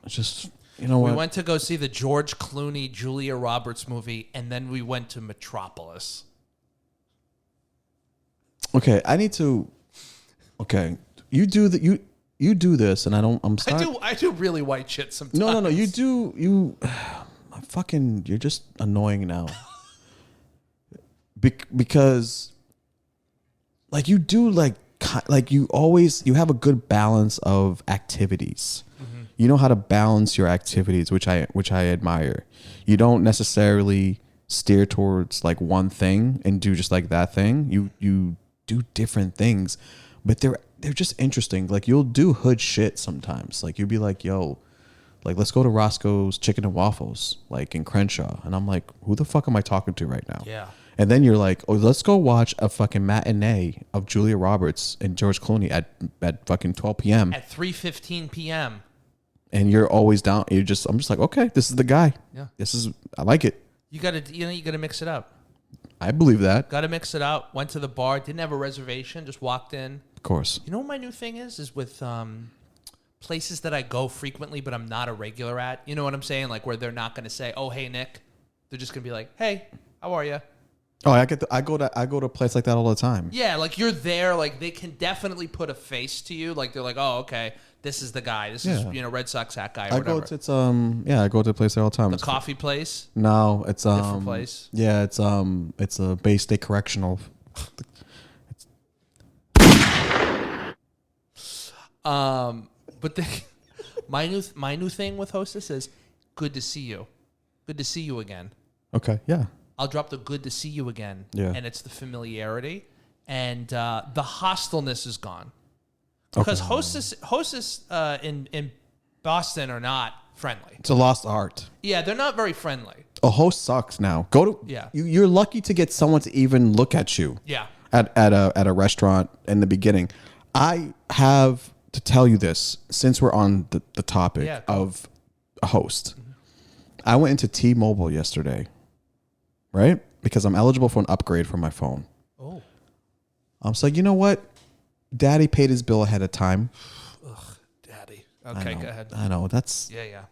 You know what? We went to go see the George Clooney, Julia Roberts movie, and then we went to Metropolis. Okay, I need to. Okay, you do you do this, and I'm starting. I do really white shit sometimes. No. You do you. Fucking, you're just annoying now. Because, like, you do like you have a good balance of activities. Mm-hmm. You know how to balance your activities, which I admire. You don't necessarily steer towards like one thing and do just like that thing. You do different things, but they're just interesting. Like you'll do hood shit sometimes. Like you'll be like, yo, like let's go to Roscoe's Chicken and Waffles, like in Crenshaw. And I'm like, who the fuck am I talking to right now? Yeah. And then you're like, oh, let's go watch a fucking matinee of Julia Roberts and George Clooney at fucking 12 p.m. At 3:15 p.m. And you're always down. I'm just like, okay, this is the guy. Yeah. I like it. You gotta mix it up. I believe that. Got to mix it up. Went to the bar. Didn't have a reservation. Just walked in. Of course. You know what my new thing is with places that I go frequently, but I'm not a regular at. You know what I'm saying? Like where they're not going to say, "Oh, hey, Nick." They're just going to be like, "Hey, how are you?" Oh, I go to a place like that all the time. Yeah, like you're there. Like they can definitely put a face to you. Like they're like, "Oh, okay, this is the guy. This is Red Sox hat guy." Or whatever. I go to a place there all the time. The coffee place. No, it's different place. Yeah, it's a Bay State Correctional. But my new thing with Hostess is good to see you. Good to see you again. Okay, yeah. I'll drop the good to see you again. Yeah. And it's the familiarity. And the hostileness is gone. Because hostess in Boston are not friendly. It's a lost art. Yeah, they're not very friendly. A host sucks now. You're lucky to get someone to even look at you. Yeah. At a restaurant in the beginning. I have to tell you this, since we're on the topic of a host. Mm-hmm. I went into T-Mobile yesterday. Right? Because I'm eligible for an upgrade for my phone. Oh. I'm like, you know what? Daddy paid his bill ahead of time. Ugh, Daddy. Okay, go ahead. I know. Yeah.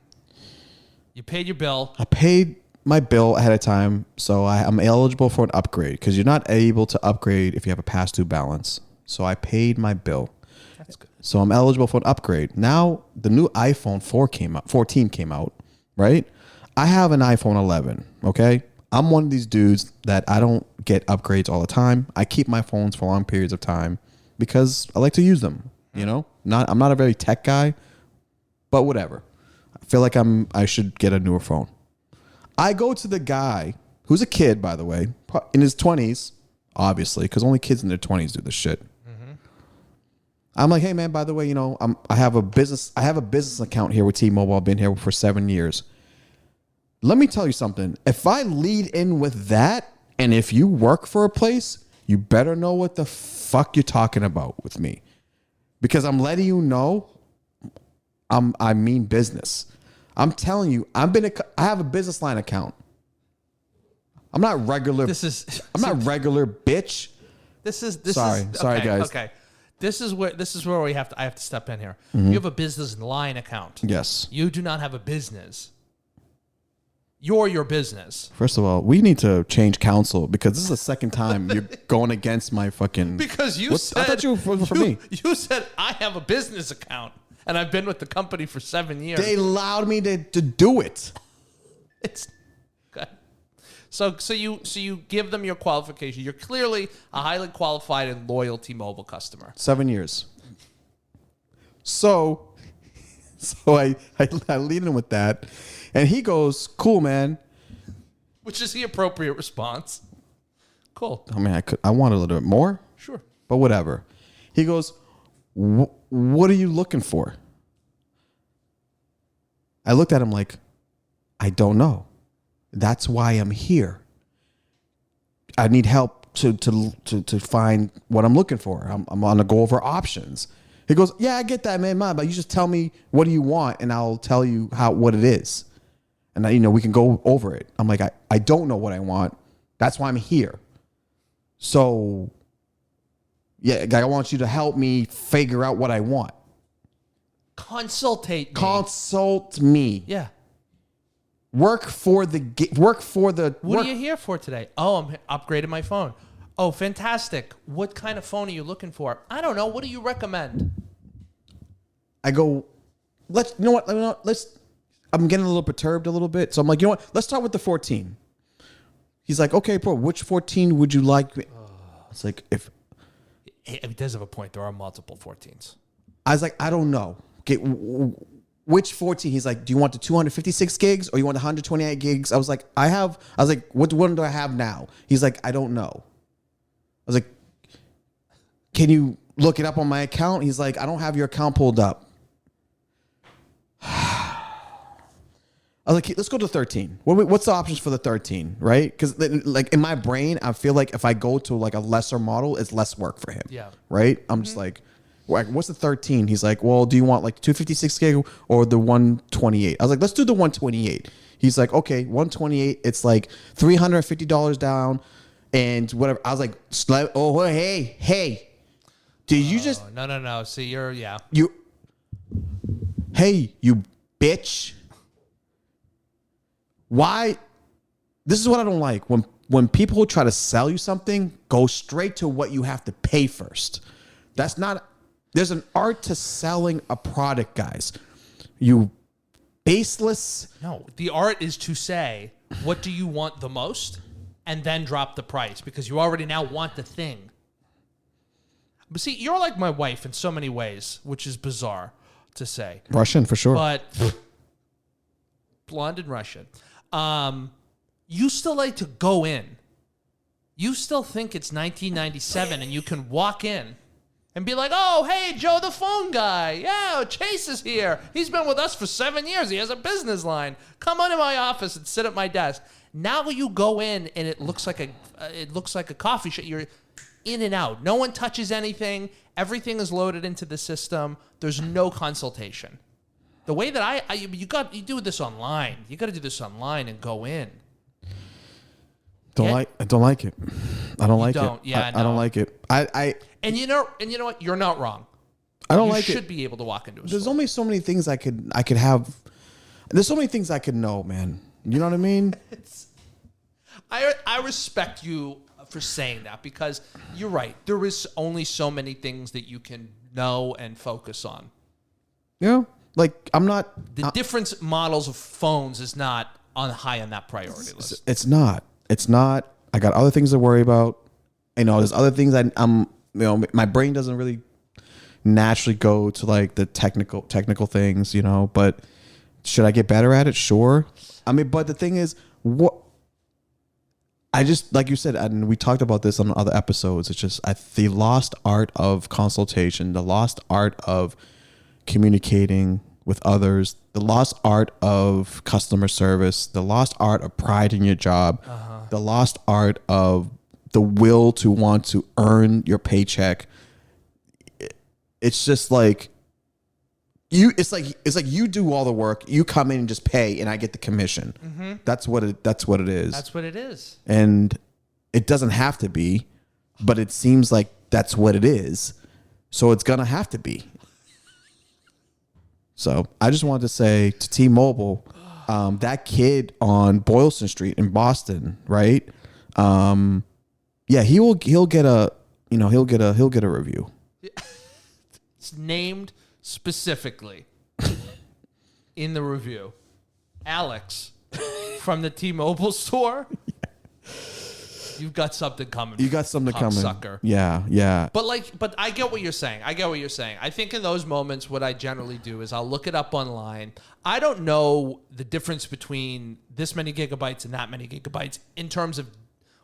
You paid your bill. I paid my bill ahead of time, so I'm eligible for an upgrade because you're not able to upgrade if you have a past due balance. So I paid my bill. That's good. So I'm eligible for an upgrade. Now, the new iPhone 14 came out, right? I have an iPhone 11, okay? I'm one of these dudes that I don't get upgrades all the time. I keep my phones for long periods of time because I like to use them. You know, I'm not a very tech guy, but whatever. I feel like I should get a newer phone. I go to the guy who's a kid, by the way, in his 20s, obviously, because only kids in their 20s do this shit. Mm-hmm. I'm like, hey man, by the way, you know, I have a business account here with T-Mobile. I've been here for 7 years. Let me tell you something. If I lead in with that, and if you work for a place, you better know what the fuck you're talking about with me. Because I'm letting you know I mean business. I'm telling you, I have a business line account. I'm not regular. I'm not regular, bitch. Sorry, okay, guys. Okay. This is where I have to step in here. Mm-hmm. You have a business line account. Yes. You do not have a business. You're your business. First of all, we need to change counsel because this is the second time you're going against my fucking. Because you said. I thought you were for me. You said I have a business account and I've been with the company for 7 years. They allowed me to do it. It's okay. So you give them your qualification. You're clearly a highly qualified and loyal T-Mobile customer. 7 years. So I lead in with that. And he goes, cool, man. Which is the appropriate response. Cool. I mean, I want a little bit more. Sure. But whatever. He goes, what are you looking for? I looked at him like, I don't know. That's why I'm here. I need help to find what I'm looking for. I'm on to go over options. He goes, yeah, I get that, man. But you just tell me what do you want, and I'll tell you what it is. And we can go over it. I'm like, I don't know what I want. That's why I'm here. So, yeah, I want you to help me figure out what I want. Consult me. Yeah. Work for the. What are you here for today? Oh, I'm upgrading my phone. Oh, fantastic. What kind of phone are you looking for? I don't know. What do you recommend? I go, let's. I'm getting a little perturbed a little bit. So I'm like, you know what? Let's start with the 14. He's like, okay, bro, which 14 would you like? It's like, if it does have a point. There are multiple 14s. I was like, I don't know. which 14? He's like, do you want the 256 gigs or you want the 128 gigs? I was like, what one do I have now? He's like, I don't know. I was like, can you look it up on my account? He's like, I don't have your account pulled up. I was like, let's go to 13. What's the options for the 13, right? Because like in my brain, I feel like if I go to like a lesser model, it's less work for him. Yeah. Right? I'm just like, what's the 13? He's like, well, do you want like 256 gig or the 128? I was like, let's do the 128. He's like, okay, 128. It's like $350 down and whatever. I was like, oh, hey. Did you just... No. See, you bitch. Why? This is what I don't like. When people try to sell you something, go straight to what you have to pay first. That's not... There's an art to selling a product, guys. You baseless... No, the art is to say, what do you want the most? And then drop the price because you already now want the thing. But see, you're like my wife in so many ways, which is bizarre to say. Russian, for sure. But blonde and Russian. You still like to go in. You still think it's 1997 and you can walk in and be like, oh, hey, Joe the phone guy. Yeah, Chase is here. He's been with us for 7 years. He has a business line. Come on to my office and sit at my desk. Now you go in and it looks like a coffee shop. You're in and out. No one touches anything. Everything is loaded into the system. There's no consultation. The way that you do this online. You got to do this online and go in. I don't like it. I don't like it. Yeah, I don't like it. And you know what? You're not wrong. I don't like it. You should be able to walk into a store. There's only so many things I could have. There's so many things I could know, man. You know what I mean? I respect you for saying that because you're right. There is only so many things that you can know and focus on. Yeah. Like I'm not. The different models of phones is not high on that priority list. It's not. I got other things to worry about. There's other things my brain doesn't really naturally go to like the technical things, but should I get better at it? Sure. But the thing is, I just, like you said, and we talked about this on other episodes, it's just the lost art of consultation, the lost art of communicating with others, the lost art of customer service, the lost art of pride in your job, the lost art of the will to want to earn your paycheck. It's just like it's like you do all the work, you come in and just pay, and I get the commission. Mm-hmm. That's what it is. That's what it is. And it doesn't have to be, but it seems like that's what it is. So it's gonna have to be. So I just wanted to say to T-Mobile, that kid on Boylston Street in Boston, right? Yeah, he'll get a review. It's named specifically in the review. Alex from the T-Mobile store. You've got something coming. You got something coming. Sucker. Yeah. But I get what you're saying. I think in those moments, what I generally do is I'll look it up online. I don't know the difference between this many gigabytes and that many gigabytes in terms of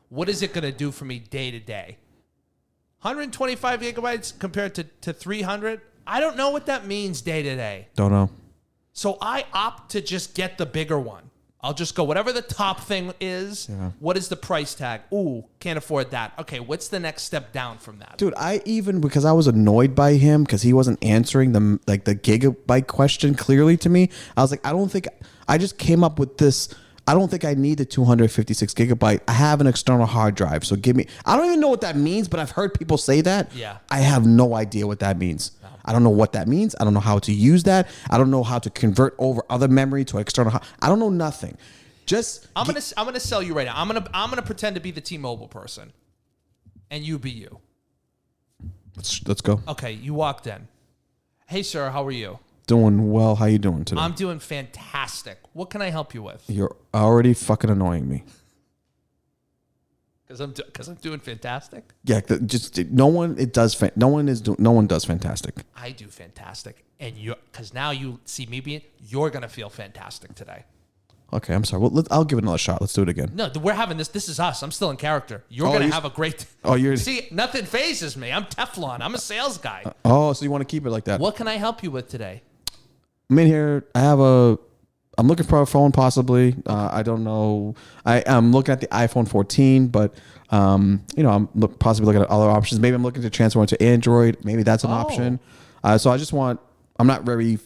what is it going to do for me day to day. 125 gigabytes compared to 300. I don't know what that means day to day. Don't know. So I opt to just get the bigger one. I'll just go whatever the top thing is. Yeah. What is the price tag? Ooh, can't afford that. Okay, what's the next step down from that? Dude, because I was annoyed by him because he wasn't answering the gigabyte question clearly to me. I was like, I just came up with this. I don't think I need the 256 gigabyte. I have an external hard drive, so give me. I don't even know what that means, but I've heard people say that. Yeah. I have no idea what that means. No. I don't know what that means. I don't know how to use that. I don't know how to convert over other memory to external. I don't know nothing. I'm gonna sell you right now. I'm gonna pretend to be the T-Mobile person, and you be you. Let's go. Okay, you walked in. Hey, sir, how are you? Doing well. How you doing today? I'm doing fantastic. What can I help you with? You're already fucking annoying me. Because I'm doing fantastic. Yeah, no one does fantastic. I do fantastic, and because now you see me you're gonna feel fantastic today. Okay, I'm sorry. Well, I'll give it another shot. Let's do it again. No, we're having this. This is us. I'm still in character. You're gonna have a great. You're. See, nothing phases me. I'm Teflon. I'm a sales guy. So you want to keep it like that? What can I help you with today? I'm in here. I'm looking for a phone, possibly. I don't know. I'm looking at the iPhone 14, but I'm possibly looking at other options. Maybe I'm looking to transfer into Android. Maybe that's an option. So I just want. I'm not very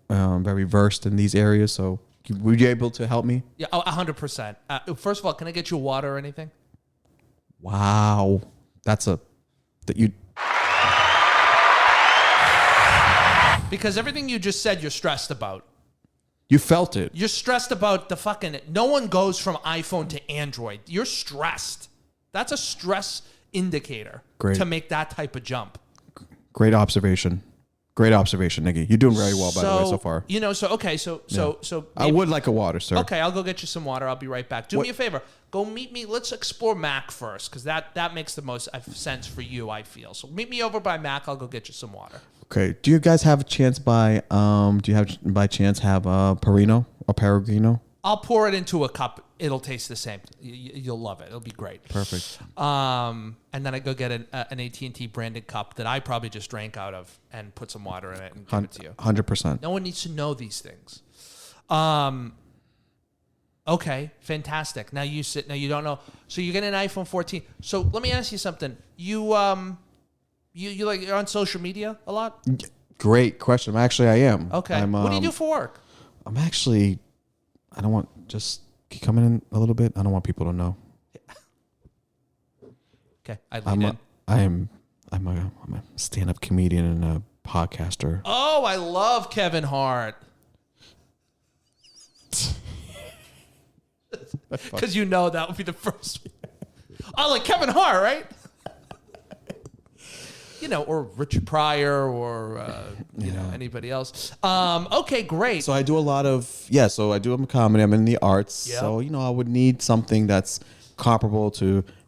versed in these areas. So would you able to help me? Yeah, 100%. First of all, can I get you water or anything? Wow, Because everything you just said, you're stressed about. You felt it. You're stressed about no one goes from iPhone to Android. You're stressed. That's a stress indicator to make that type of jump. Great observation. Great observation, Nicky. You're doing very well, by the way, so far. So I would like a water, sir. Okay, I'll go get you some water. I'll be right back. Do me a favor. Go meet me. Let's explore Mac first, because that makes the most sense for you, I feel. So meet me over by Mac. I'll go get you some water. Okay. Do you guys have a chance by Perino or Peregrino? I'll pour it into a cup. It'll taste the same. You'll love it. It'll be great. Perfect. And then I go get an AT&T branded cup that I probably just drank out of and put some water in it and give it to you. 100%. No one needs to know these things. Okay, fantastic. Now you don't know. So you get an iPhone 14. So let me ask you something. You're on social media a lot? Great question. Actually, I am. Okay. What do you do for work? I don't want, just coming in a little bit. I don't want people to know. Okay. I'm a stand-up comedian and a podcaster. Oh, I love Kevin Hart. Because that would be the first. Oh, like Kevin Hart, right? Or Richard Pryor or anybody else. Okay, great. So I do a lot of So I do a comedy. I'm in the arts. Yep. So I would need something that's comparable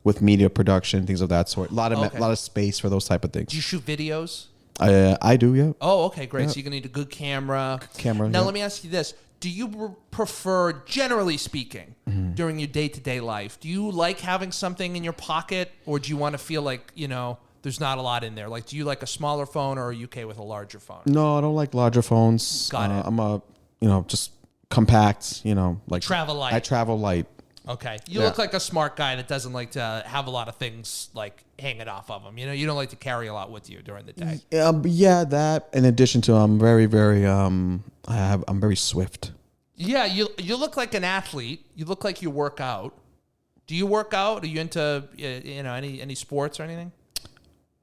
with media production, things of that sort. A lot of space for those type of things. Do you shoot videos? I do. Yeah. Oh, okay, great. Yep. So you're gonna need a good camera. Now let me ask you this: do you prefer, generally speaking, during your day-to-day life, do you like having something in your pocket, or do you want to feel like there's not a lot in there? Like, do you like a smaller phone, or are you okay with a larger phone? No, I don't like larger phones. Got it. I'm just compact, like travel light. I travel light. Okay. You look like a smart guy that doesn't like to have a lot of things like hanging off of him. You don't like to carry a lot with you during the day. That in addition to I'm very, very I'm very swift. Yeah, you look like an athlete. You look like you work out. Do you work out? Are you into any sports or anything?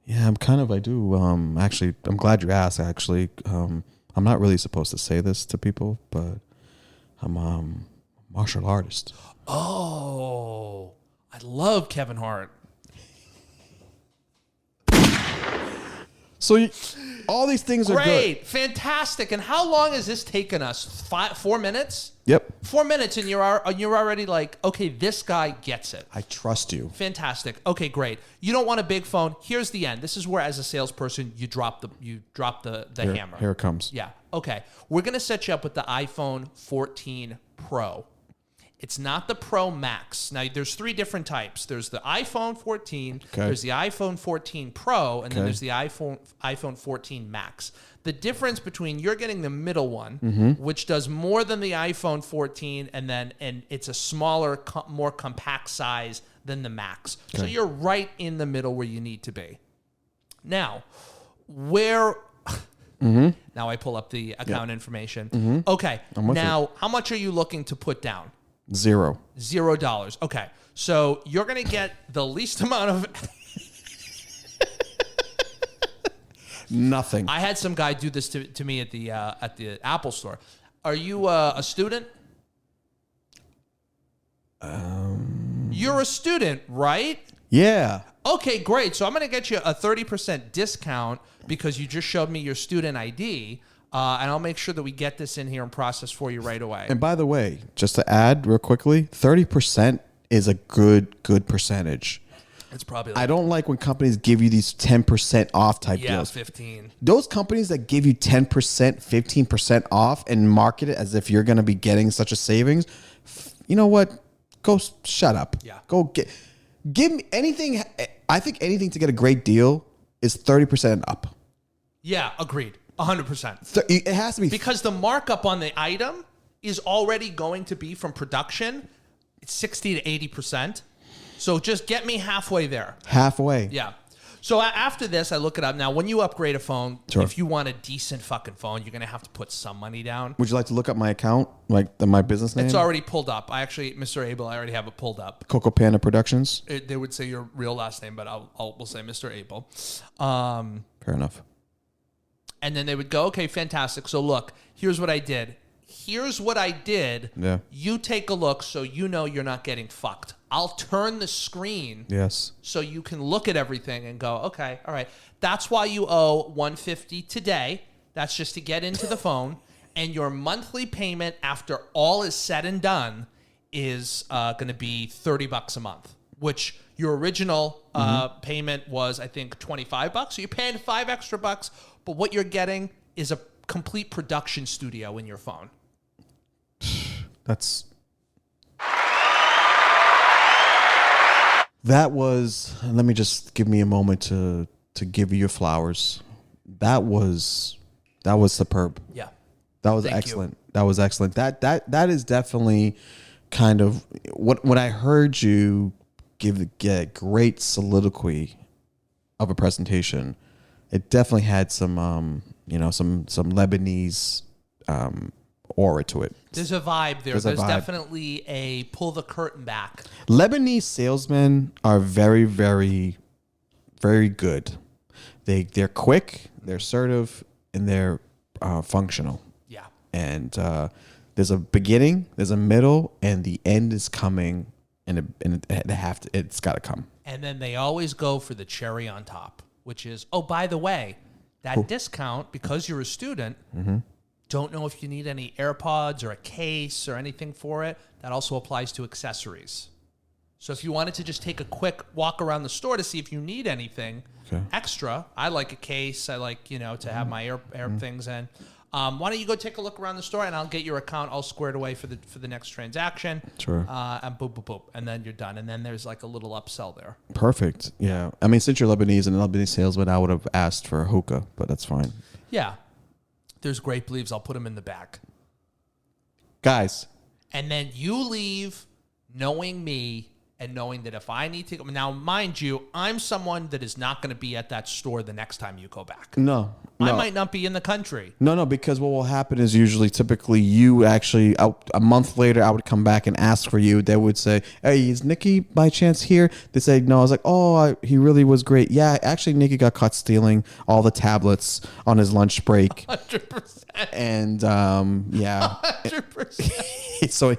Yeah, I do. Actually, I'm glad you asked. Actually, I'm not really supposed to say this to people, but I'm a martial artist. Oh, I love Kevin Hart. So all these things are great, good. Fantastic. And how long has this taken us? 4 minutes? Yep. 4 minutes, and you're already like, okay, this guy gets it. I trust you. Fantastic. Okay, great. You don't want a big phone. Here's the end. This is where, as a salesperson, you drop the hammer. Here it comes. Yeah. Okay. We're gonna set you up with the iPhone 14 Pro. It's not the Pro Max. Now, there's 3 different types. There's the iPhone 14, there's the iPhone 14 Pro, and then there's the iPhone 14 Max. The difference between, you're getting the middle one, which does more than the iPhone 14, and it's a smaller, more compact size than the Max. Okay. So you're right in the middle where you need to be. Now, now I pull up the account information. Okay. Now, how much are you looking to put down? $0. Okay. So you're going to get the least amount of... Nothing. I had some guy do this to me at the Apple store. Are you a student? You're a student, right? Yeah. Okay, great. So I'm going to get you a 30% discount because you just showed me your student ID. And I'll make sure that we get this in here and process for you right away. And by the way, just to add real quickly, 30% is a good percentage. It's probably like, I don't like when companies give you these 10% off type yeah, deals. 15. Those companies that give you 10%, 15% off and market it as if you're going to be getting such a savings, you know what? Go shut up. Yeah. Go give me anything. I think anything to get a great deal is 30% up. Yeah, agreed. 100%. It has to be. Because the markup on the item is already going to be from production, it's 60 to 80%. So just get me halfway there. Halfway. Yeah. So after this, I look it up. Now, when you upgrade a phone, Sure. if you want a decent fucking phone, you're going to have to put some money down. Would you like to look up my account, like my business name? It's already pulled up. Mr. Abel, I already have it pulled up. Coco Panda Productions. They would say your real last name, but we'll say Mr. Abel. Fair enough. And then they would go, okay, fantastic. So look, here's what I did. Yeah. You take a look so you know you're not getting fucked. I'll turn the screen Yes. so you can look at everything and go, okay, all right. That's why you owe $150 today. That's just to get into the phone. And your monthly payment after all is said and done is going to be $30 a month, which your original payment was, I think, $25. So you're paying $5 extra, but what you're getting is a complete production studio in your phone. That was, let me just give me a moment to give you your flowers. That was superb. Yeah. That was excellent. That was excellent. That is definitely kind of when I heard you get great soliloquy of a presentation. It definitely had some some Lebanese aura to it. There's a vibe there. There's definitely a pull the curtain back. Lebanese salesmen are very, very, very good. They're quick, they're assertive, and they're functional. Yeah. And there's a beginning, there's a middle, and the end is coming, and it's got to come. And then they always go for the cherry on top, which is, oh, by the way, that discount, because you're a student, don't know if you need any AirPods or a case or anything for it. That also applies to accessories. So if you wanted to just take a quick walk around the store to see if you need anything extra, I like a case. I like, to have my air things in. Why don't you go take a look around the store and I'll get your account all squared away for the next transaction. Sure. And boop, boop, boop. And then you're done. And then there's like a little upsell there. Perfect. Yeah. I mean, since you're Lebanese and a Lebanese salesman, I would have asked for a hookah, but that's fine. Yeah. There's grape leaves. I'll put them in the back. Guys. And then you leave knowing me and knowing that if I need to... Now, mind you, I'm someone that is not going to be at that store the next time you go back. No. I might not be in the country. No, because what will happen is typically you actually, a month later, I would come back and ask for you. They would say, hey, is Nicky by chance here? They say, no. I was like, he really was great. Yeah, actually, Nicky got caught stealing all the tablets on his lunch break. 100%. And, yeah. 100%. So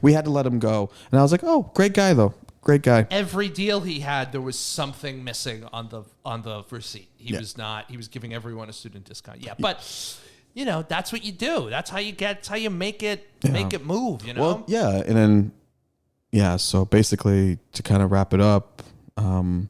we had to let him go. And I was like, oh, great guy, though. Great guy. Every deal he had, there was something missing on the receipt. He was giving everyone a student discount. Yeah, but that's what you do. That's how you make it move, Well, yeah, and then so basically to kind of wrap it up, I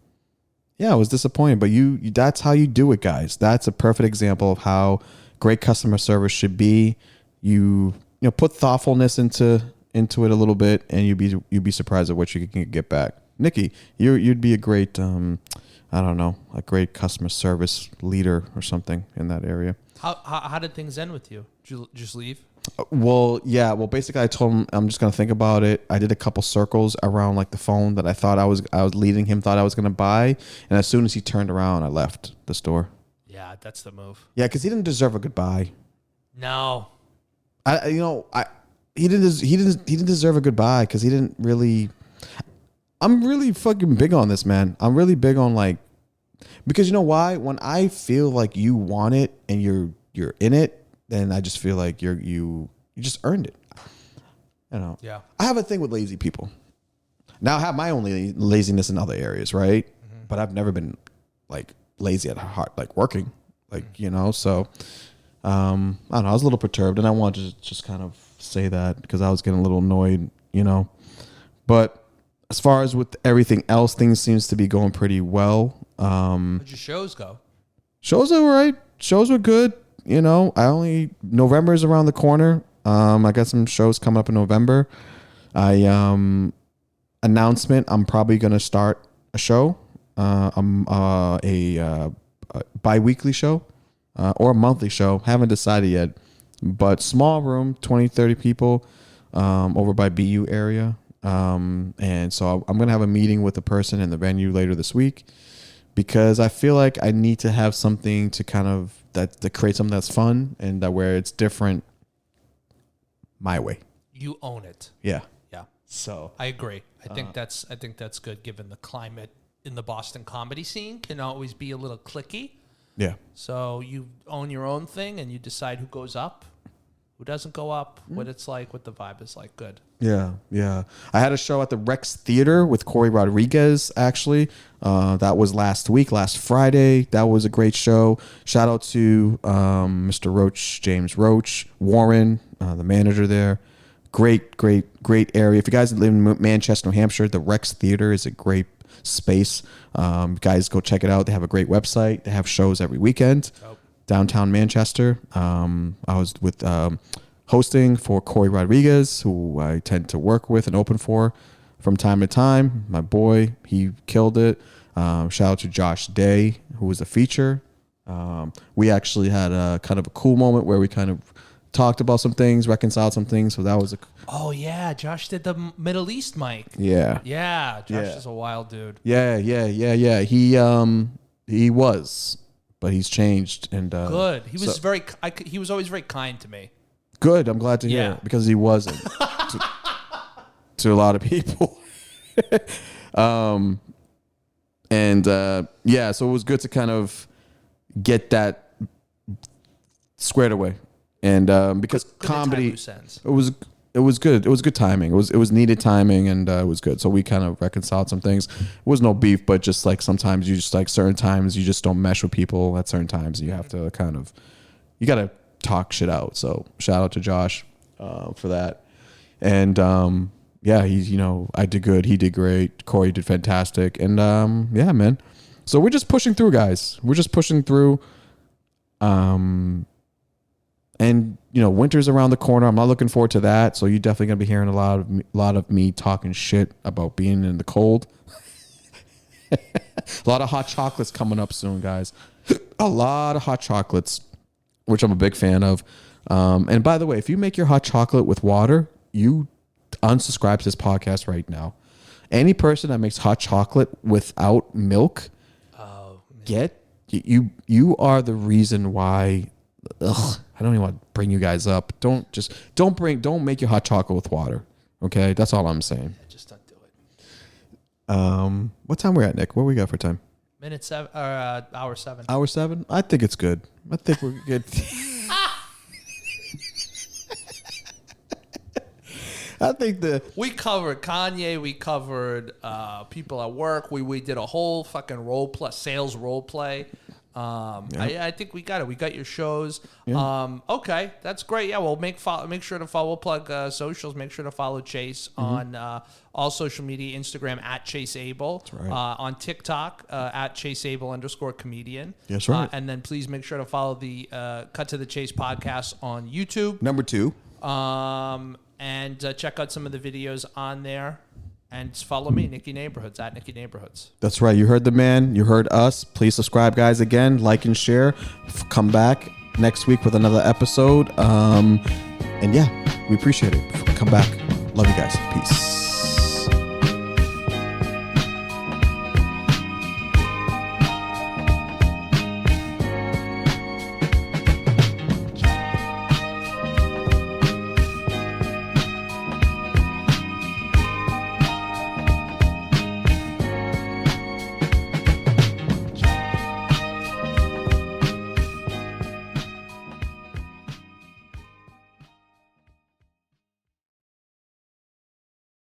was disappointed, but that's how you do it, guys. That's a perfect example of how great customer service should be. You put thoughtfulness into it a little bit, and you'd be surprised at what you can get back. Nicky, you'd be a great a great customer service leader or something in that area. How did things end with you? Did you just leave? Well, basically I told him I'm just gonna think about it. I did a couple circles around like the phone that I thought I was leading him, thought I was gonna buy, and as soon as he turned around, I left the store. Yeah, that's the move. Yeah, because he didn't deserve a goodbye. No, He didn't deserve a goodbye because he didn't really. I'm really fucking big on this, man. I'm really big on because you know why? When I feel like you want it and you're in it, then I just feel like you just earned it. Yeah. I have a thing with lazy people. Now I have my own laziness in other areas, right? Mm-hmm. But I've never been lazy at heart, working, So I don't know. I was a little perturbed, and I wanted to just kind of say that because I was getting a little annoyed, But as far as with everything else, things seems to be going pretty well. How'd your shows go? Shows are all right. Shows were good. November is around the corner. I got some shows coming up in November. Announcement. I'm probably gonna start a show. A bi-weekly show or a monthly show. Haven't decided yet. But small room, 20, 30 people over by BU area. And so I'm gonna have a meeting with a person in the venue later this week, because I feel like I need to have something to kind of to create something that's fun and that where it's different my way. You own it. Yeah. Yeah. So I agree. I think that's good, given the climate in the Boston comedy scene can always be a little cliquey. yeah. So you own your own thing and you decide who goes up, who doesn't go up, what it's like, what the vibe is like. Good. Yeah, yeah. I had a show at the Rex Theater with Corey Rodriguez, actually. That was last Friday. That was a great show. Shout out to Mr. Roach, James Roach, Warren, the manager there. Great area. If you guys live in Manchester, New Hampshire, the Rex Theater is a great space. Guys, go check it out. They have a great website. They have shows every weekend. Dope. Downtown Manchester. I was with hosting for Corey Rodriguez, who I tend to work with and open for from time to time. My boy, he killed it. Shout out to Josh Day, who was a feature. We actually had a kind of a cool moment where we kind of talked about some things, reconciled some things. So that was Oh yeah, Josh did the Middle East mic. Yeah. Yeah, Josh is a wild dude. Yeah. He was, but he's changed and Good. He was he was always very kind to me. Good. I'm glad to hear Yeah. it, because he wasn't to a lot of people. So it was good to kind of get that squared away, and because Good to tie comedy, loose ends. it was good. It was good timing. It was needed timing, and it was good. So we kind of reconciled some things. It was no beef, but just like sometimes you just like certain times you just don't mesh with people at certain times. And you have to kind of, you got to talk shit out. So shout out to Josh for that. And I did good. He did great. Corey did fantastic. And yeah, man. So we're just pushing through, guys. We're just pushing through. And winter's around the corner. I'm not looking forward to that. So you're definitely gonna be hearing a lot of me talking shit about being in the cold. A lot of hot chocolates coming up soon, guys. A lot of hot chocolates, which I'm a big fan of. And by the way, if you make your hot chocolate with water, you unsubscribe to this podcast right now. Any person that makes hot chocolate without milk, you are the reason why. I don't even want to bring you guys up. Don't make your hot chocolate with water. Okay, that's all I'm saying. Just don't do it. What time we're at, Nick? What we got for time? Hour 7. Hour 7? I think it's good. I think we're good. I think we covered Kanye. We covered people at work. We did a whole fucking sales role play. I think we got it. We got your shows. Yeah. Okay, that's great. Yeah, well, make sure to follow. We'll plug socials. Make sure to follow Chase on all social media. Instagram at Chase Abel. That's right. On TikTok at Chase Abel _comedian. That's right. And then please make sure to follow the Cut to the Chase podcast on YouTube. Number 2. And check out some of the videos on there. And follow me, Nicky Neighborhoods, at Nicky Neighborhoods. That's right. You heard the man. You heard us. Please subscribe, guys. Again, like and share. Come back next week with another episode. And yeah, we appreciate it. Come back. Love you guys. Peace.